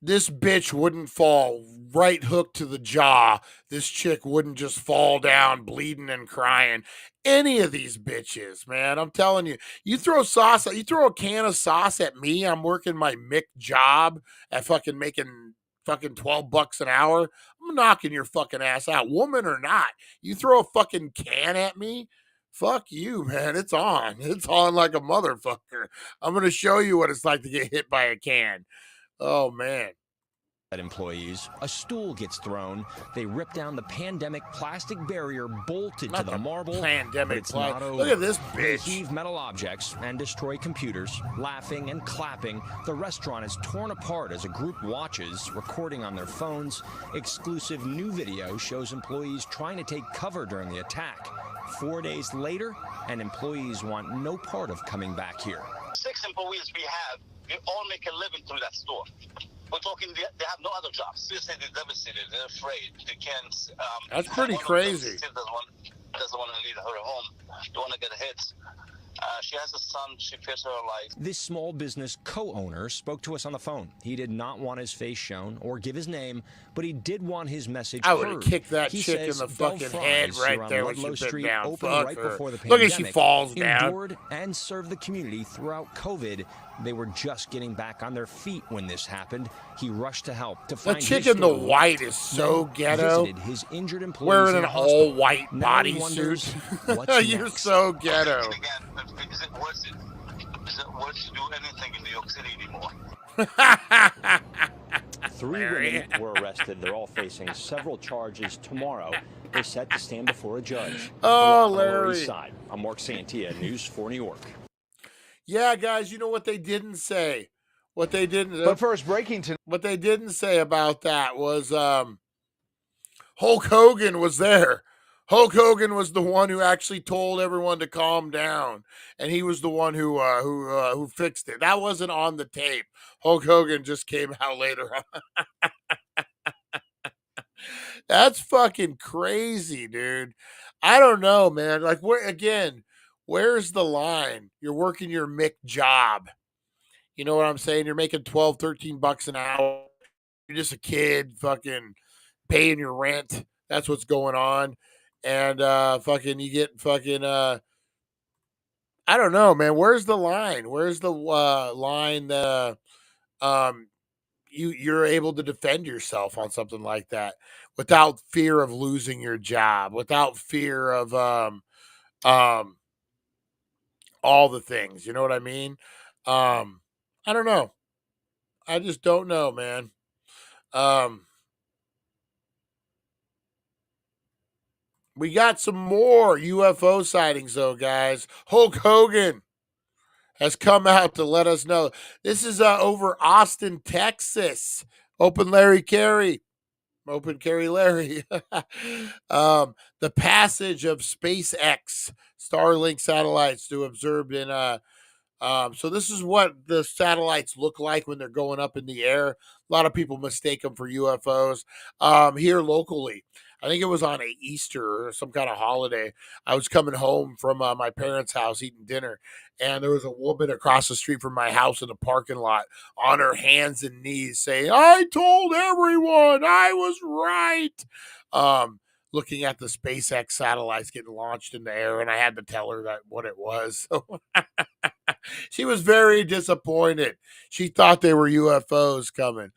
A: this bitch wouldn't fall right hook to the jaw. This chick wouldn't just fall down bleeding and crying. Any of these bitches, man, I'm telling you, you throw a can of sauce at me, I'm working my Mick job at fucking making fucking $12 an hour. I'm knocking your fucking ass out, woman or not. You throw a fucking can at me, fuck you, man. It's on. It's on like a motherfucker. I'm going to show you what it's like to get hit by a can. Oh, man.
L: At employees, a stool gets thrown. They rip down the pandemic plastic barrier bolted
A: Not
L: to the marble.
A: pandemic
L: But it's not over.
A: Look at this
L: They
A: bitch.
L: heave metal objects and destroy computers. Laughing and clapping, the restaurant is torn apart as a group watches, recording on their phones. Exclusive new video shows employees trying to take cover during the attack. 4 days later, and employees want no part of coming back here.
M: 6 employees we have, we all make a living through that store. We're talking, they have no other jobs. Seriously, they're devastated. They're afraid. They can't.
A: That's pretty crazy.
M: Still doesn't want to leave her home. Don't want to get hit. She has a son. She fears her life.
L: This small business co-owner spoke to us on the phone. He did not want his face shown or give his name, but he did want his message
A: I would have
L: heard.
A: kicked that
L: He
A: chick in
L: says
A: the
L: Bell
A: fucking
L: Fries
A: head right
L: here on
A: there when she
L: Ludlow
A: bit
L: Street,
A: down.
L: opened
A: Fuck
L: right
A: her.
L: before the
A: Look
L: pandemic,
A: at she falls down.
L: endured and served the community throughout COVID. They were just getting back on their feet when this happened. He rushed to help to find
A: The chick
L: his
A: in the
L: store.
A: white is so
L: Then
A: ghetto.
L: visited his injured employees
A: Wearing
L: in
A: an
L: the hospital.
A: all-white
L: Now he wonders,
A: bodysuit.
L: what's
A: You're
L: next?
A: so ghetto.
M: Again, is it worth it? Is it worth to do anything in New York City anymore?
K: 3 women were arrested. They're all facing several charges tomorrow. They're set to stand before a judge.
A: Oh,
K: On the Lower East
A: Larry.
K: Side. I'm Mark Santia, News 4 New York.
A: Yeah, guys, you know what they didn't say? What they didn't.
C: But first, breaking tonight.
A: What they didn't say about that was Hulk Hogan was there. Hulk Hogan was the one who actually told everyone to calm down, and he was the one who fixed it. That wasn't on the tape. Hulk Hogan just came out later on. That's fucking crazy, dude. I don't know, man. Like, where's the line? You're working your Mick job. You know what I'm saying? You're making $12, $13 an hour. You're just a kid fucking paying your rent. That's what's going on. And fucking you get fucking I don't know, man. Where's the line? Where's the line that you're able to defend yourself on something like that without fear of losing your job, without fear of all the things. You know what I mean? I don't know. I just don't know, man. We got some more UFO sightings, though, guys. Hulk Hogan has come out to let us know. This is over Austin, Texas. Open Larry Carey. Open Carey Larry. The passage of SpaceX Starlink satellites to observed in so this is what the satellites look like when they're going up in the air. A lot of people mistake them for UFOs. Here locally, I think it was on a Easter or some kind of holiday. I was coming home from my parents' house eating dinner, and there was a woman across the street from my house in the parking lot on her hands and knees saying, "I told everyone I was right." Looking at the SpaceX satellites getting launched in the air, and I had to tell her that what it was. So she was very disappointed. She thought they were UFOs coming.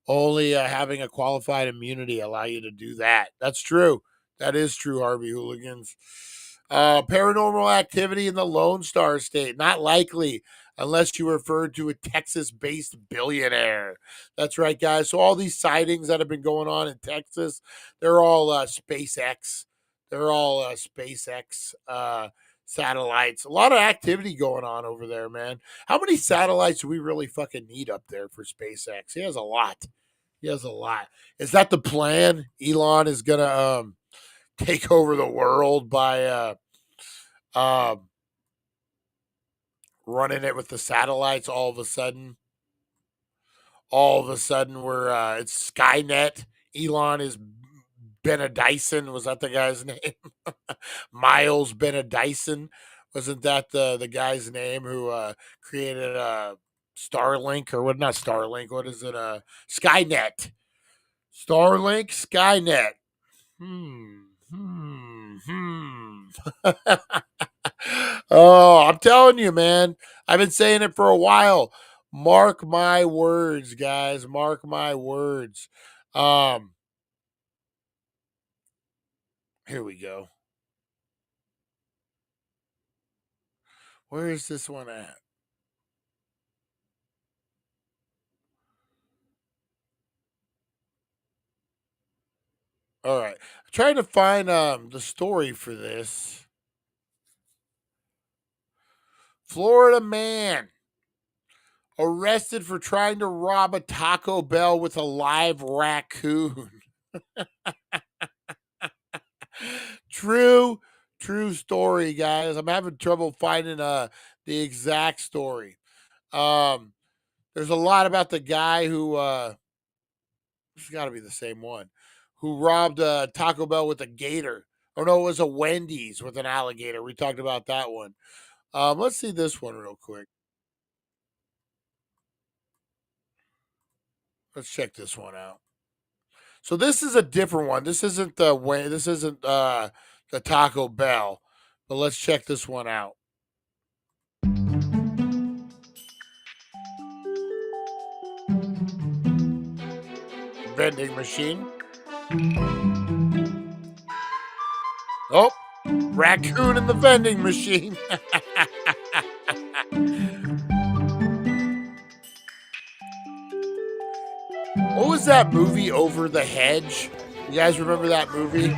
A: Only having a qualified immunity allow you to do that. That's true. That is true, Harvey Hooligans. Paranormal activity in the Lone Star State. Not likely unless you refer to a Texas-based billionaire. That's right, guys. So all these sightings that have been going on in Texas, they're all SpaceX. They're all SpaceX satellites. A lot of activity going on over there, man. How many satellites do we really fucking need up there for SpaceX? He has a lot. He has a lot. Is that the plan? Elon is gonna take over the world by running it with the satellites. All of a sudden we're it's Skynet. Elon is Benediction. Was that the guy's name? Miles Benediction. Wasn't that the guy's name who created Starlink, or what? Not Starlink. What is it? Skynet. Starlink. Skynet. Oh, I'm telling you, man. I've been saying it for a while. Mark my words, guys. Mark my words. Here we go. Where is this one at? All right. I'm trying to find the story for this. Florida man arrested for trying to rob a Taco Bell with a live raccoon. True story, guys. I'm having trouble finding the exact story. There's a lot about the guy who it's got to be the same one, who robbed a Taco Bell with a gator. Oh no, it was a Wendy's with an alligator. We talked about that one. Let's see this one real quick. Let's check this one out. So this is a different one. This isn't the Taco Bell, but let's check this one out. Vending machine. Oh, raccoon in the vending machine. What was that movie, Over the Hedge? You guys remember that movie?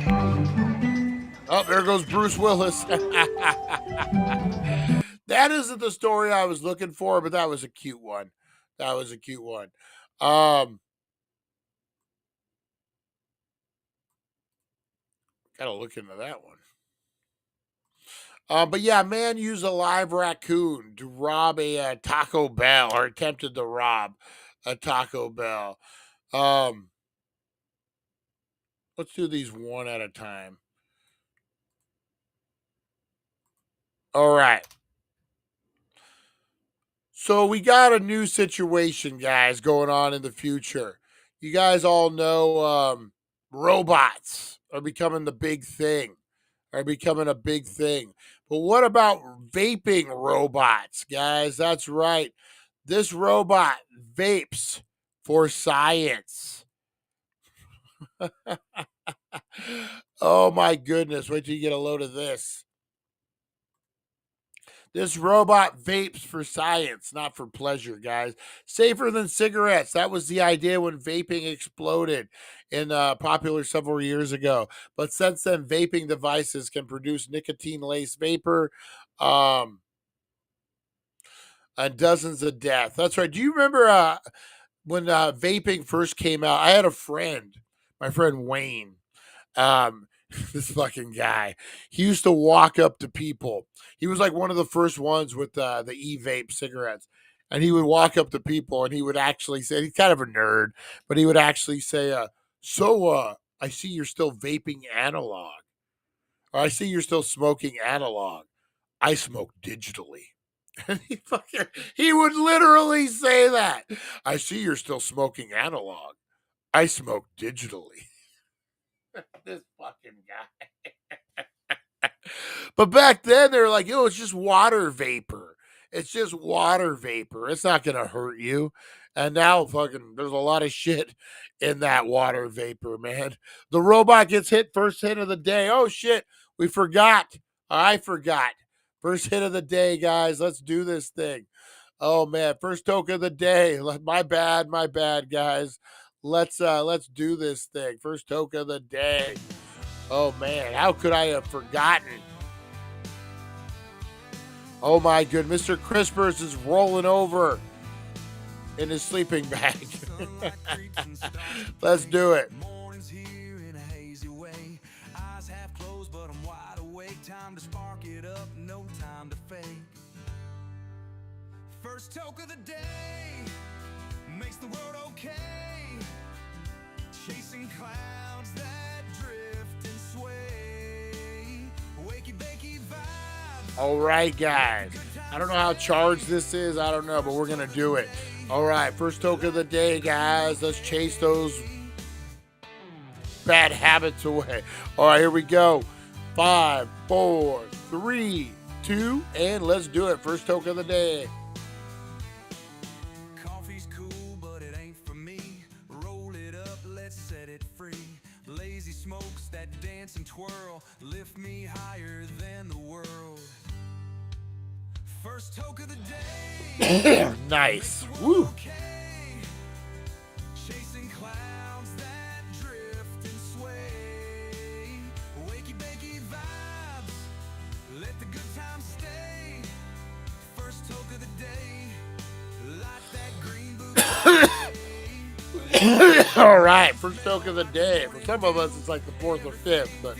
A: Oh, there goes Bruce Willis. That isn't the story I was looking for, but that was a cute one. Gotta look into that one. But yeah, man used a live raccoon to rob a Taco Bell, or attempted to rob a Taco Bell. Let's do these one at a time. All right. So we got a new situation, guys, going on in the future. You guys all know robots are becoming the big thing. But what about vaping robots, guys? That's right. This robot vapes for science. Oh my goodness. Wait till you get a load of this. This robot vapes for science, not for pleasure, guys. Safer than cigarettes. That was the idea when vaping exploded in popular several years ago. But since then, vaping devices can produce nicotine-laced vapor and dozens of deaths. That's right. Do you remember when vaping first came out? I had a friend, my friend Wayne. This fucking guy. He used to walk up to people. He was like one of the first ones with the e-vape cigarettes. And he would walk up to people and he would actually say, he's kind of a nerd, but he would actually say, I see you're still vaping analog. Or I see you're still smoking analog. I smoke digitally. And he would literally say that. I see you're still smoking analog. I smoke digitally. This fucking guy. But back then they were like, it's just water vapor. It's just water vapor. It's not gonna hurt you. And now fucking there's a lot of shit in that water vapor, man. The robot gets hit first hit of the day. Oh shit, we forgot. I forgot. First hit of the day, guys. Let's do this thing. Oh man, first toke of the day. My bad, guys. Let's do this thing. First toke of the day. Oh man, how could I have forgotten? Oh my good, Mr. Crispers is rolling over in his sleeping bag. Let's do it.
F: Morning's here in a hazy way. Eyes half closed, but I'm wide awake. Time to spark it up, no time to fake. First toke of the day makes the world okay. Chasing clouds that drift and sway. Wakey bakey vibes.
A: All right, guys. I don't know how charged this is. I don't know, but we're going to do it. All right, first toke of the day, guys. Let's chase those bad habits away. All right, here we go. 5, 4, 3, 2, and let's do it. First toke of the day.
F: Coffee's cool, but it ain't for me. Roll it up, let's set it free. Lazy smokes that dance and twirl, lift me higher than the world. First toke of the day.
A: Nice. Woo.
F: Chasing clouds that drift and sway. Wakey bakey vibes, let the good times stay. First toke of the day, light that green bouquet.
A: All right, first toke of the day. For some of us, it's like the 4th or 5th, but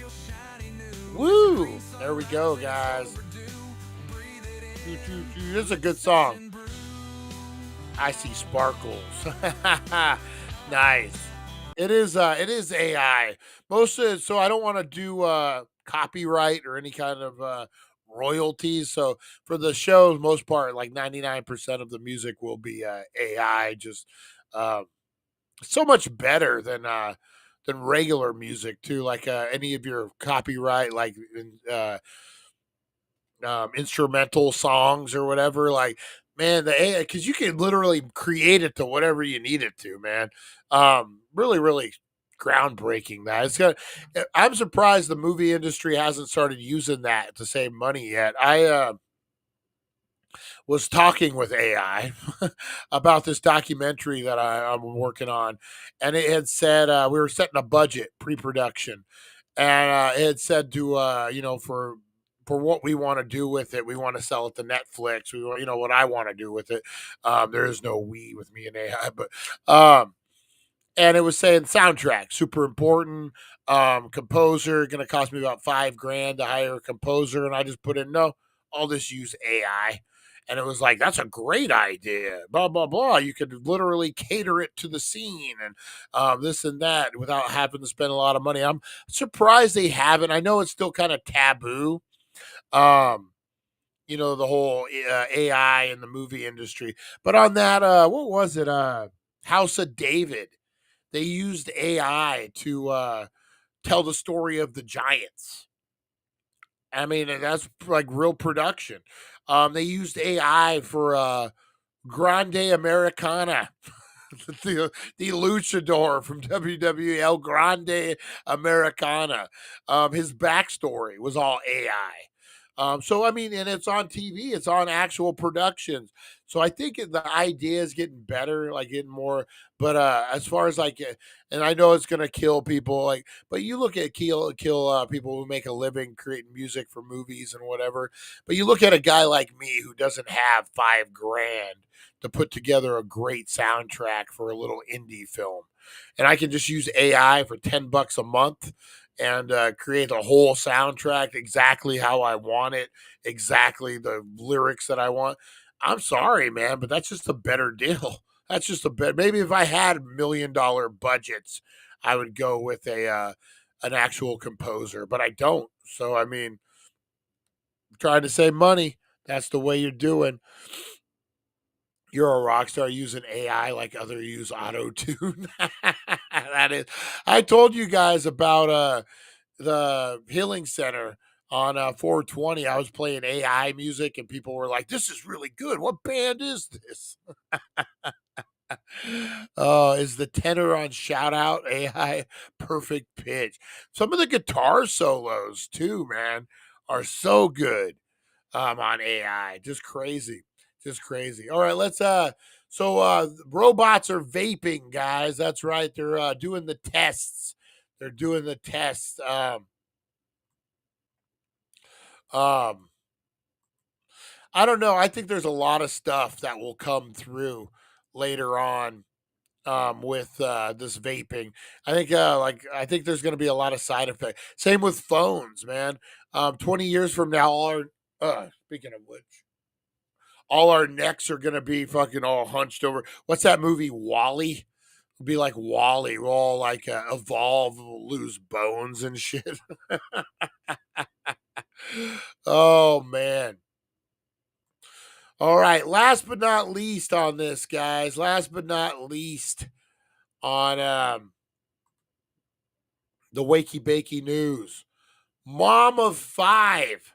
A: woo! There we go, guys. This is a good song. I see sparkles. Nice. It is AI. Most of it, so I don't want to do copyright or any kind of royalties. So for the show, most part, like 99% of the music will be AI. Just so much better than regular music too. Like any of your copyright, like instrumental songs or whatever. Like, man, the AI, because you can literally create it to whatever you need it to, man. Really, really groundbreaking. That it's got. I'm surprised the movie industry hasn't started using that to save money yet. I was talking with AI about this documentary that I'm working on, and it had said we were setting a budget pre-production, and it had said to for what we want to do with it, we want to sell it to Netflix. We want, what I want to do with it. There is no we with me and AI, but and it was saying soundtrack super important. Composer going to cost me about $5,000 to hire a composer, and I just put in no. I'll just use AI. And it was like, that's a great idea, blah, blah, blah. You could literally cater it to the scene and this and that without having to spend a lot of money. I'm surprised they haven't. I know it's still kind of taboo, the whole AI in the movie industry. But on that, what was it? House of David. They used AI to tell the story of the Giants. I mean, that's like real production. They used AI for Grande Americana, the luchador from WWE, El Grande Americana. His backstory was all AI. So, I mean, and it's on TV, it's on actual productions. So I think the idea is getting better, like getting more. But as far as like, and I know it's gonna kill people, like, but you look at kill people who make a living creating music for movies and whatever. But you look at a guy like me who doesn't have $5,000 to put together a great soundtrack for a little indie film, and I can just use AI for $10 a month and create a whole soundtrack exactly how I want it, exactly the lyrics that I want. I'm sorry, man, but that's just a better deal. That's just a better. Maybe if I had $1 million budgets, I would go with an actual composer, but I don't. So I mean, trying to save money. That's the way you're doing. You're a rock star using AI like other use auto tune. That is. I told you guys about the healing center on 420. I was playing AI music and people were like, this is really good. What band is this? Is the tenor on shout out AI perfect pitch? Some of the guitar solos too, man, are so good on AI. Just crazy. Just crazy. All right, let's robots are vaping, guys. That's right. They're doing the tests. They're doing the tests. I don't know. I think there's a lot of stuff that will come through later on with this vaping. I think there's going to be a lot of side effects. Same with phones, man. 20 years from now, speaking of which, all our necks are going to be fucking all hunched over. What's that movie, Wall-E? It'll be like Wall-E. We'll all like evolve, we'll lose bones and shit. Oh, man. All right, last but not least on this, guys. Last but not least on the Wakey Bakey news. Mom of 5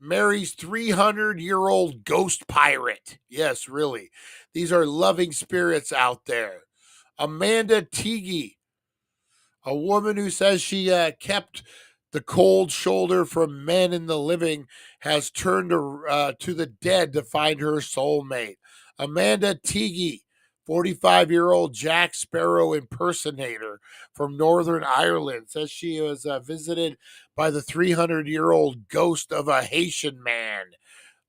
A: marries 300-year-old ghost pirate. Yes, really. These are loving spirits out there. Amanda Teague, a woman who says she kept the cold shoulder from men in the living, has turned to the dead to find her soulmate. Amanda Teague, 45-year-old Jack Sparrow impersonator from Northern Ireland, says she was visited by the 300-year-old ghost of a Haitian man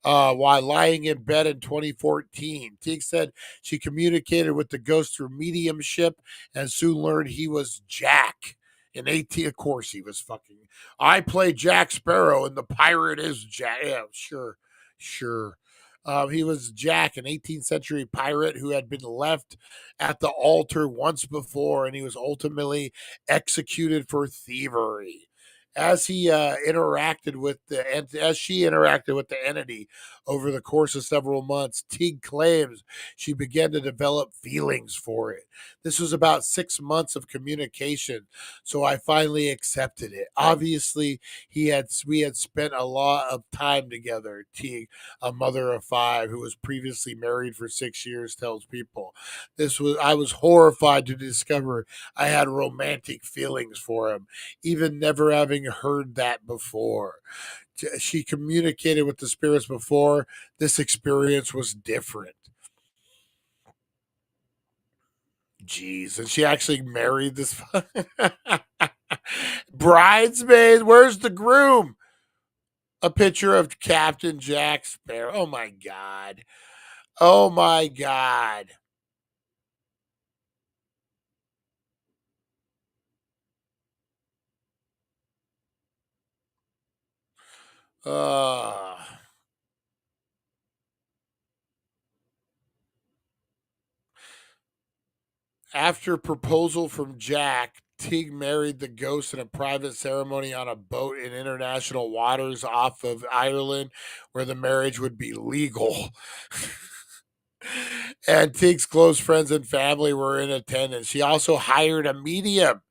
A: while lying in bed in 2014. Teague said she communicated with the ghost through mediumship and soon learned he was Jack. In 18, of course, he was fucking. I play Jack Sparrow, and the pirate is Jack. Yeah, sure. He was Jack, an 18th century pirate who had been left at the altar once before, and he was ultimately executed for thievery. As she interacted with the entity over the course of several months, Teague claims she began to develop feelings for it. This was about 6 months of communication, so I finally accepted it. Obviously, we had spent a lot of time together. Teague, a mother of 5 who was previously married for 6 years, tells People. I was horrified to discover I had romantic feelings for him, even never having heard that before. She communicated with the spirits before. This experience was different. Jeez, and she actually married this bridesmaid. Where's the groom? A picture of Captain Jack Sparrow. Oh my God. Oh my God. After proposal from Jack, Teague married the ghost in a private ceremony on a boat in international waters off of Ireland, where the marriage would be legal. And Teague's close friends and family were in attendance. She also hired a medium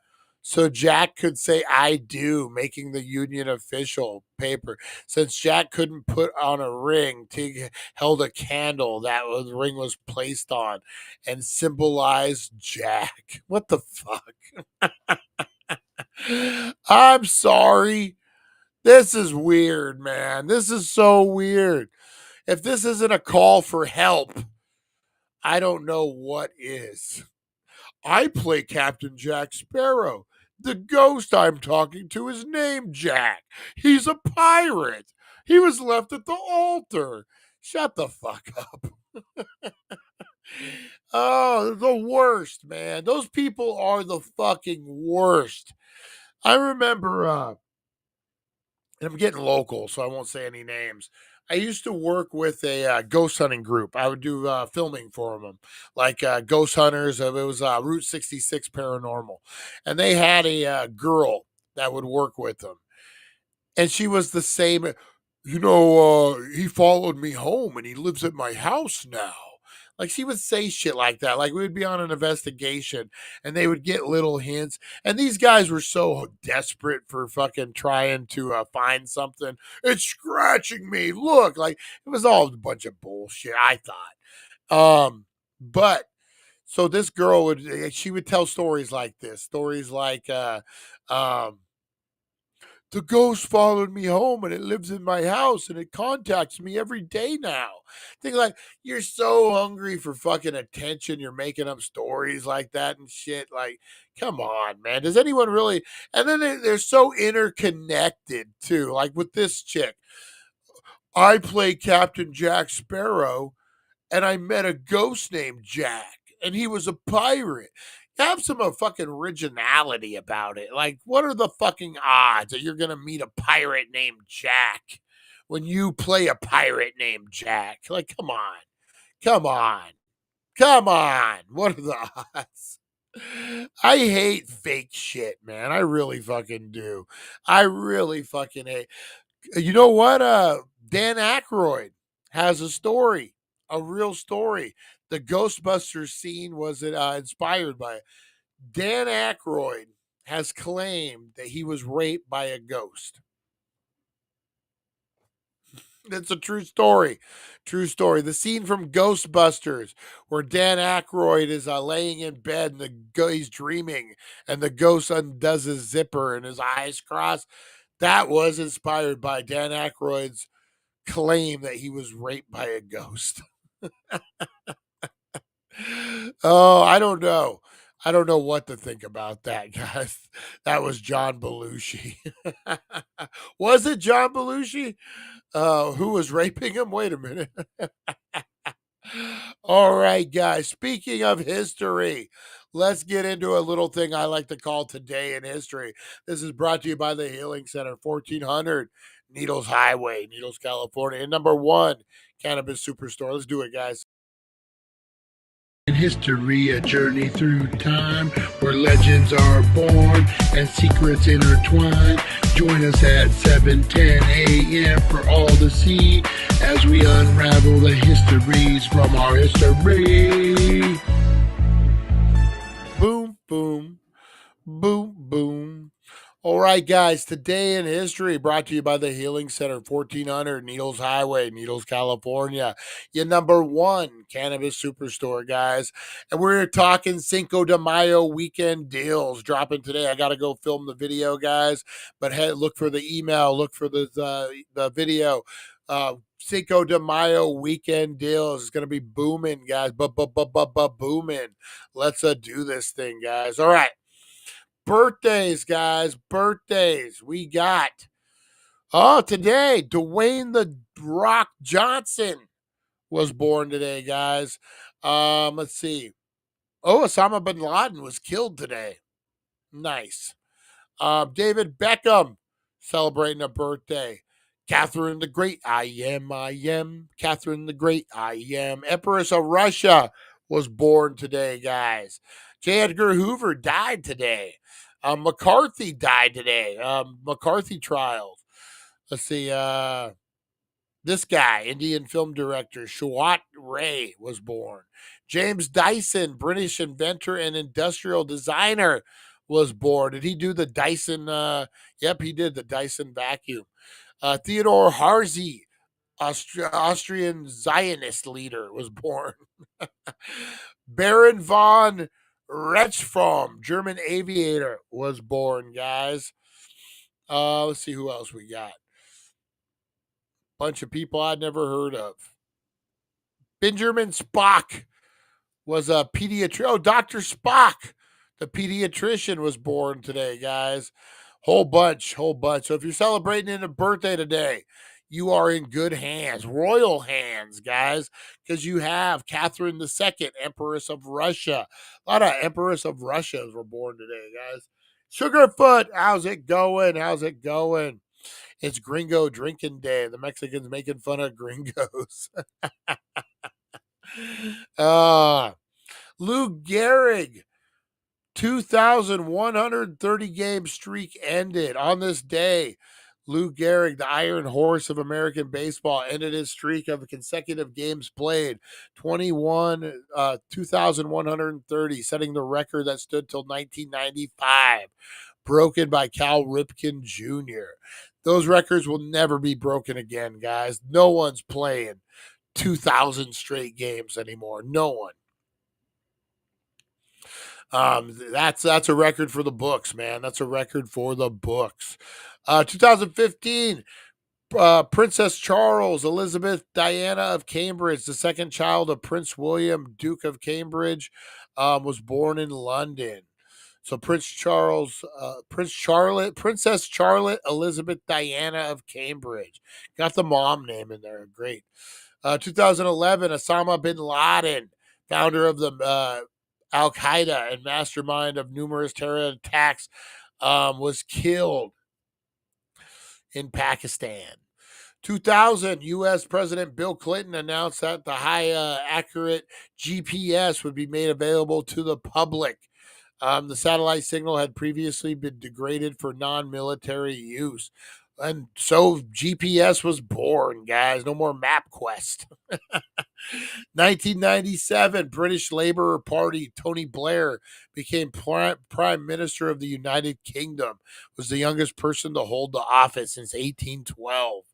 A: so Jack could say "I do," making the union official paper. Since Jack couldn't put on a ring, Teague held a candle that the ring was placed on and symbolized Jack. What the fuck? I'm sorry. This is weird, man. This is so weird. If this isn't a call for help, I don't know what is. I play Captain Jack Sparrow. The ghost I'm talking to is named Jack. He's a pirate. He was left at the altar. Shut the fuck up. Oh, the worst, man. Those people are the fucking worst. I remember, and I'm getting local, so I won't say any names. I used to work with a ghost hunting group. I would do filming for them, like ghost hunters. It was Route 66 Paranormal. And they had a girl that would work with them. And she was the same. He followed me home and he lives at my house now. Like, she would say shit like that. Like, we would be on an investigation and they would get little hints. And these guys were so desperate for fucking trying to find something. It's scratching me. Look, like, it was all a bunch of bullshit, I thought. But so this girl she would tell stories like this. Stories like, the ghost followed me home and it lives in my house and it contacts me every day now. Think like, you're so hungry for fucking attention. You're making up stories like that and shit. Like, come on, man. Does anyone really? And then they're so interconnected too. Like with this chick, I play Captain Jack Sparrow and I met a ghost named Jack and he was a pirate. Have some fucking originality about it. Like, what are the fucking odds that you're going to meet a pirate named Jack when you play a pirate named Jack? Like, come on. Come on. Come on. What are the odds? I hate fake shit, man. I really fucking do. I really fucking hate. You know what? Dan Aykroyd has a story, a real story. The Ghostbusters scene was inspired by it. Dan Aykroyd has claimed that he was raped by a ghost. It's a true story. True story. The scene from Ghostbusters where Dan Aykroyd is laying in bed and he's dreaming and the ghost undoes his zipper and his eyes cross. That was inspired by Dan Aykroyd's claim that he was raped by a ghost. Oh, I don't know. I don't know what to think about that, guys. That was John Belushi. Was it John Belushi who was raping him? Wait a minute. All right, guys. Speaking of history, let's get into a little thing I like to call Today in History. This is brought to you by the Healing Center, 1400 Needles Highway, Needles, California. And number one, Cannabis Superstore. Let's do it, guys.
N: In history, a journey through time where legends are born and secrets intertwine. Join us at 7:10 a.m. for all to see as we unravel the histories from our history.
A: Boom, boom, boom, boom. All right, guys, Today in History brought to you by the Healing Center, 1400 Needles Highway, Needles, California. Your number one Cannabis Superstore, guys. And we're talking Cinco de Mayo weekend deals dropping today. I got to go film the video, guys, but hey, look for the email, look for the video. Cinco de Mayo weekend deals is going to be booming, guys. Booming. Let's do this thing, guys. All right. Birthdays, guys. Birthdays. We got today, Dwayne the Rock Johnson was born today, guys. Let's see. Osama bin Laden was killed today. Nice. David Beckham celebrating a birthday. Catherine the Great, I am. Catherine the Great, I am. Empress of Russia was born today, guys. J. Edgar Hoover died today. McCarthy died today. McCarthy trials. Let's see. This guy, Indian film director, Shawat Ray, was born. James Dyson, British inventor and industrial designer, was born. Did he do the Dyson? Yep, he did the Dyson vacuum. Theodore Harzi, Austrian Zionist leader, was born. Baron von Retschfrom, German aviator, was born, guys. Let's see who else we got. Bunch of people I'd never heard of. Benjamin Spock was a pediatrician. Oh, Dr. Spock, the pediatrician, was born today, guys. Whole bunch. So if you're celebrating a birthday today, you are in good hands, royal hands, guys, because you have Catherine II, Empress of Russia. A lot of Empress of Russias were born today, guys. Sugarfoot, how's it going? It's Gringo Drinking Day. The Mexicans making fun of gringos. Lou Gehrig, 2,130 game streak ended on this day. Lou Gehrig, the Iron Horse of American baseball, ended his streak of consecutive games played, 2,130, setting the record that stood till 1995, broken by Cal Ripken Jr. Those records will never be broken again, guys. No one's playing 2,000 straight games anymore. No one. That's a record for the books, man. That's a record for the books. 2015, Princess Charles Elizabeth Diana of Cambridge, the second child of Prince William, Duke of Cambridge, was born in London. So Princess Charlotte Elizabeth Diana of Cambridge. Got the mom name in there. Great. 2011, Osama bin Laden, founder of the Al Qaeda and mastermind of numerous terror attacks, was killed in Pakistan. 2000, U.S. President Bill Clinton announced that the high accurate GPS would be made available to the public. The satellite signal had previously been degraded for non-military use. And so GPS was born, guys. No more MapQuest. 1997, British Labour Party, Tony Blair became Prime Minister of the United Kingdom. Was the youngest person to hold the office since 1812.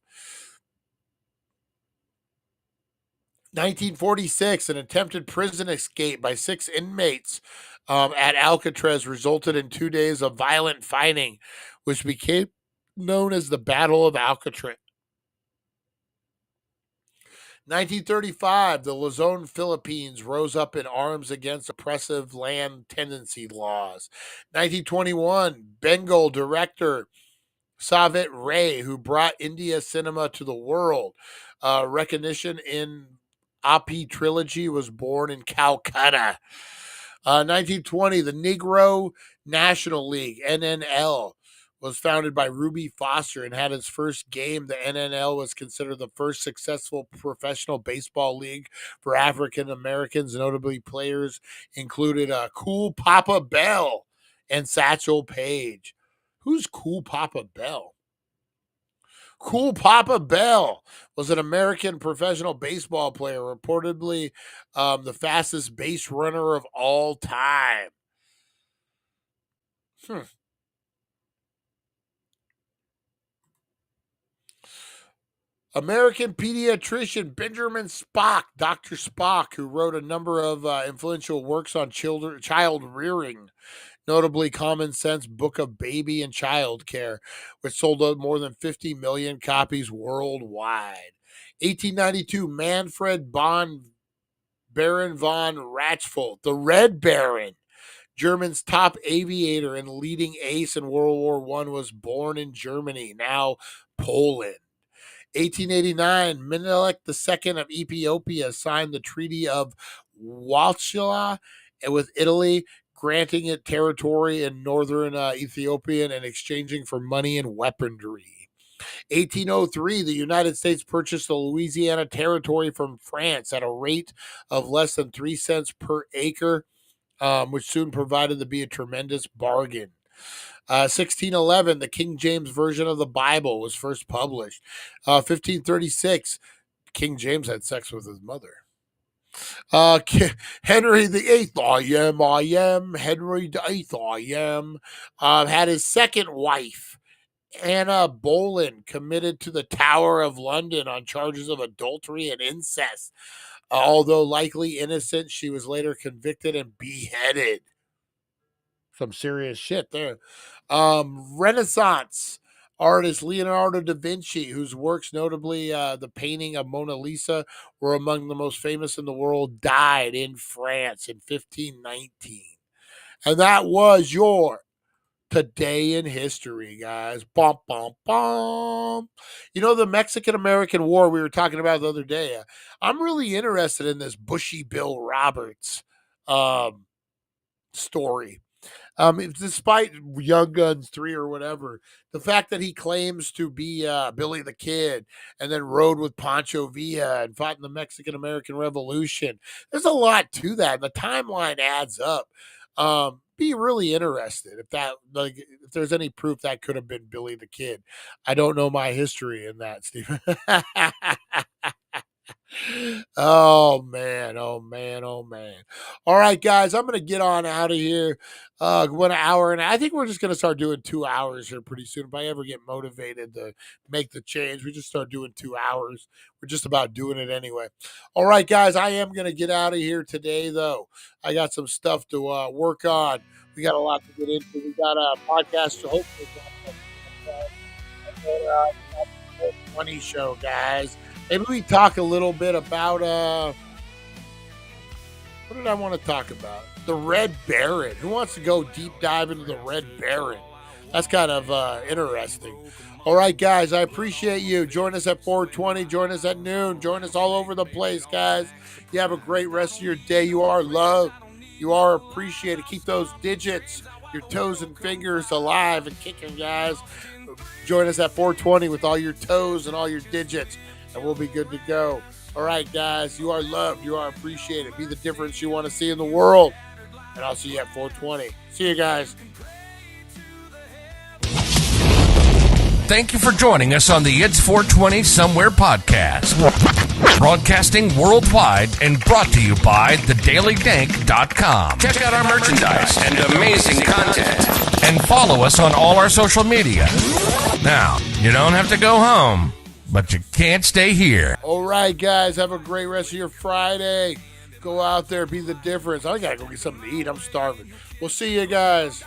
A: 1946, an attempted prison escape by 6 inmates at Alcatraz resulted in 2 days of violent fighting, which became known as the Battle of Alcatraz. 1935, the Luzon, Philippines rose up in arms against oppressive land tenancy laws. 1921, Bengal director Savet Ray, who brought India cinema to the world. Recognition in Api trilogy, was born in Calcutta. 1920, the Negro National League, NNL, was founded by Ruby Foster and had its first game. The NNL was considered the first successful professional baseball league for African Americans. Notably, players included Cool Papa Bell and Satchel Paige. Who's Cool Papa Bell? Cool Papa Bell was an American professional baseball player, reportedly the fastest base runner of all time. American pediatrician Benjamin Spock, Dr. Spock, who wrote a number of influential works on child rearing, notably Common Sense, Book of Baby and Child Care, which sold out more than 50 million copies worldwide. 1892, Manfred Baron von Ratchfeld, the Red Baron, German's top aviator and leading ace in World War I, was born in Germany, now Poland. 1889, Menelik II of Ethiopia signed the Treaty of Wallachia with Italy, granting it territory in northern Ethiopia and exchanging for money and weaponry. 1803, the United States purchased the Louisiana Territory from France at a rate of less than 3 cents per acre, which soon provided to be a tremendous bargain. 1611, the King James Version of the Bible was first published. 1536, King James had sex with his mother. Henry VIII, I am Henry VIII, I am, had his second wife, Anna Boleyn, committed to the Tower of London on charges of adultery and incest. Although likely innocent, she was later convicted and beheaded. Some serious shit there. Renaissance artist Leonardo da Vinci, whose works, notably the painting of Mona Lisa, were among the most famous in the world, died in France in 1519. And that was your Today in History, guys. Bum, bum, bum. You know, the Mexican-American War we were talking about the other day, I'm really interested in this Bushy Bill Roberts story. Despite Young Guns 3 or whatever, the fact that he claims to be Billy the Kid and then rode with Pancho Villa and fought in the Mexican-American Revolution, there's a lot to that. The timeline adds up. Be really interested if there's any proof that could have been Billy the Kid. I don't know my history in that, Stephen. Oh man, oh man, oh man. All right, guys, I'm gonna get on out of here. 1 hour, and I think we're just gonna start doing 2 hours here pretty soon. If I ever get motivated to make the change, we just start doing 2 hours. We're just about doing it anyway. All right, guys, I am gonna get out of here today, though. I got some stuff to work on. We got a lot to get into. We got a podcast to hopefully funny show, guys. Maybe we talk a little bit about what did I want to talk about? The Red Baron. Who wants to go deep dive into the Red Baron? That's kind of interesting. All right, guys, I appreciate you. Join us at 4:20. Join us at noon. Join us all over the place, guys. You have a great rest of your day. You are loved. You are appreciated. Keep those digits, your toes and fingers alive and kicking, guys. Join us at 4:20 with all your toes and all your digits, and we'll be good to go. All right, guys, you are loved. You are appreciated. Be the difference you want to see in the world. And I'll see you at 4:20. See you guys.
O: Thank you for joining us on the It's 420 Somewhere podcast. Broadcasting worldwide and brought to you by TheDailyDank.com. Check out our merchandise and amazing content. And follow us on all our social media. Now, you don't have to go home, but you can't stay here.
A: All right, guys, have a great rest of your Friday. Go out there, be the difference. I got to go get something to eat. I'm starving. We'll see you guys.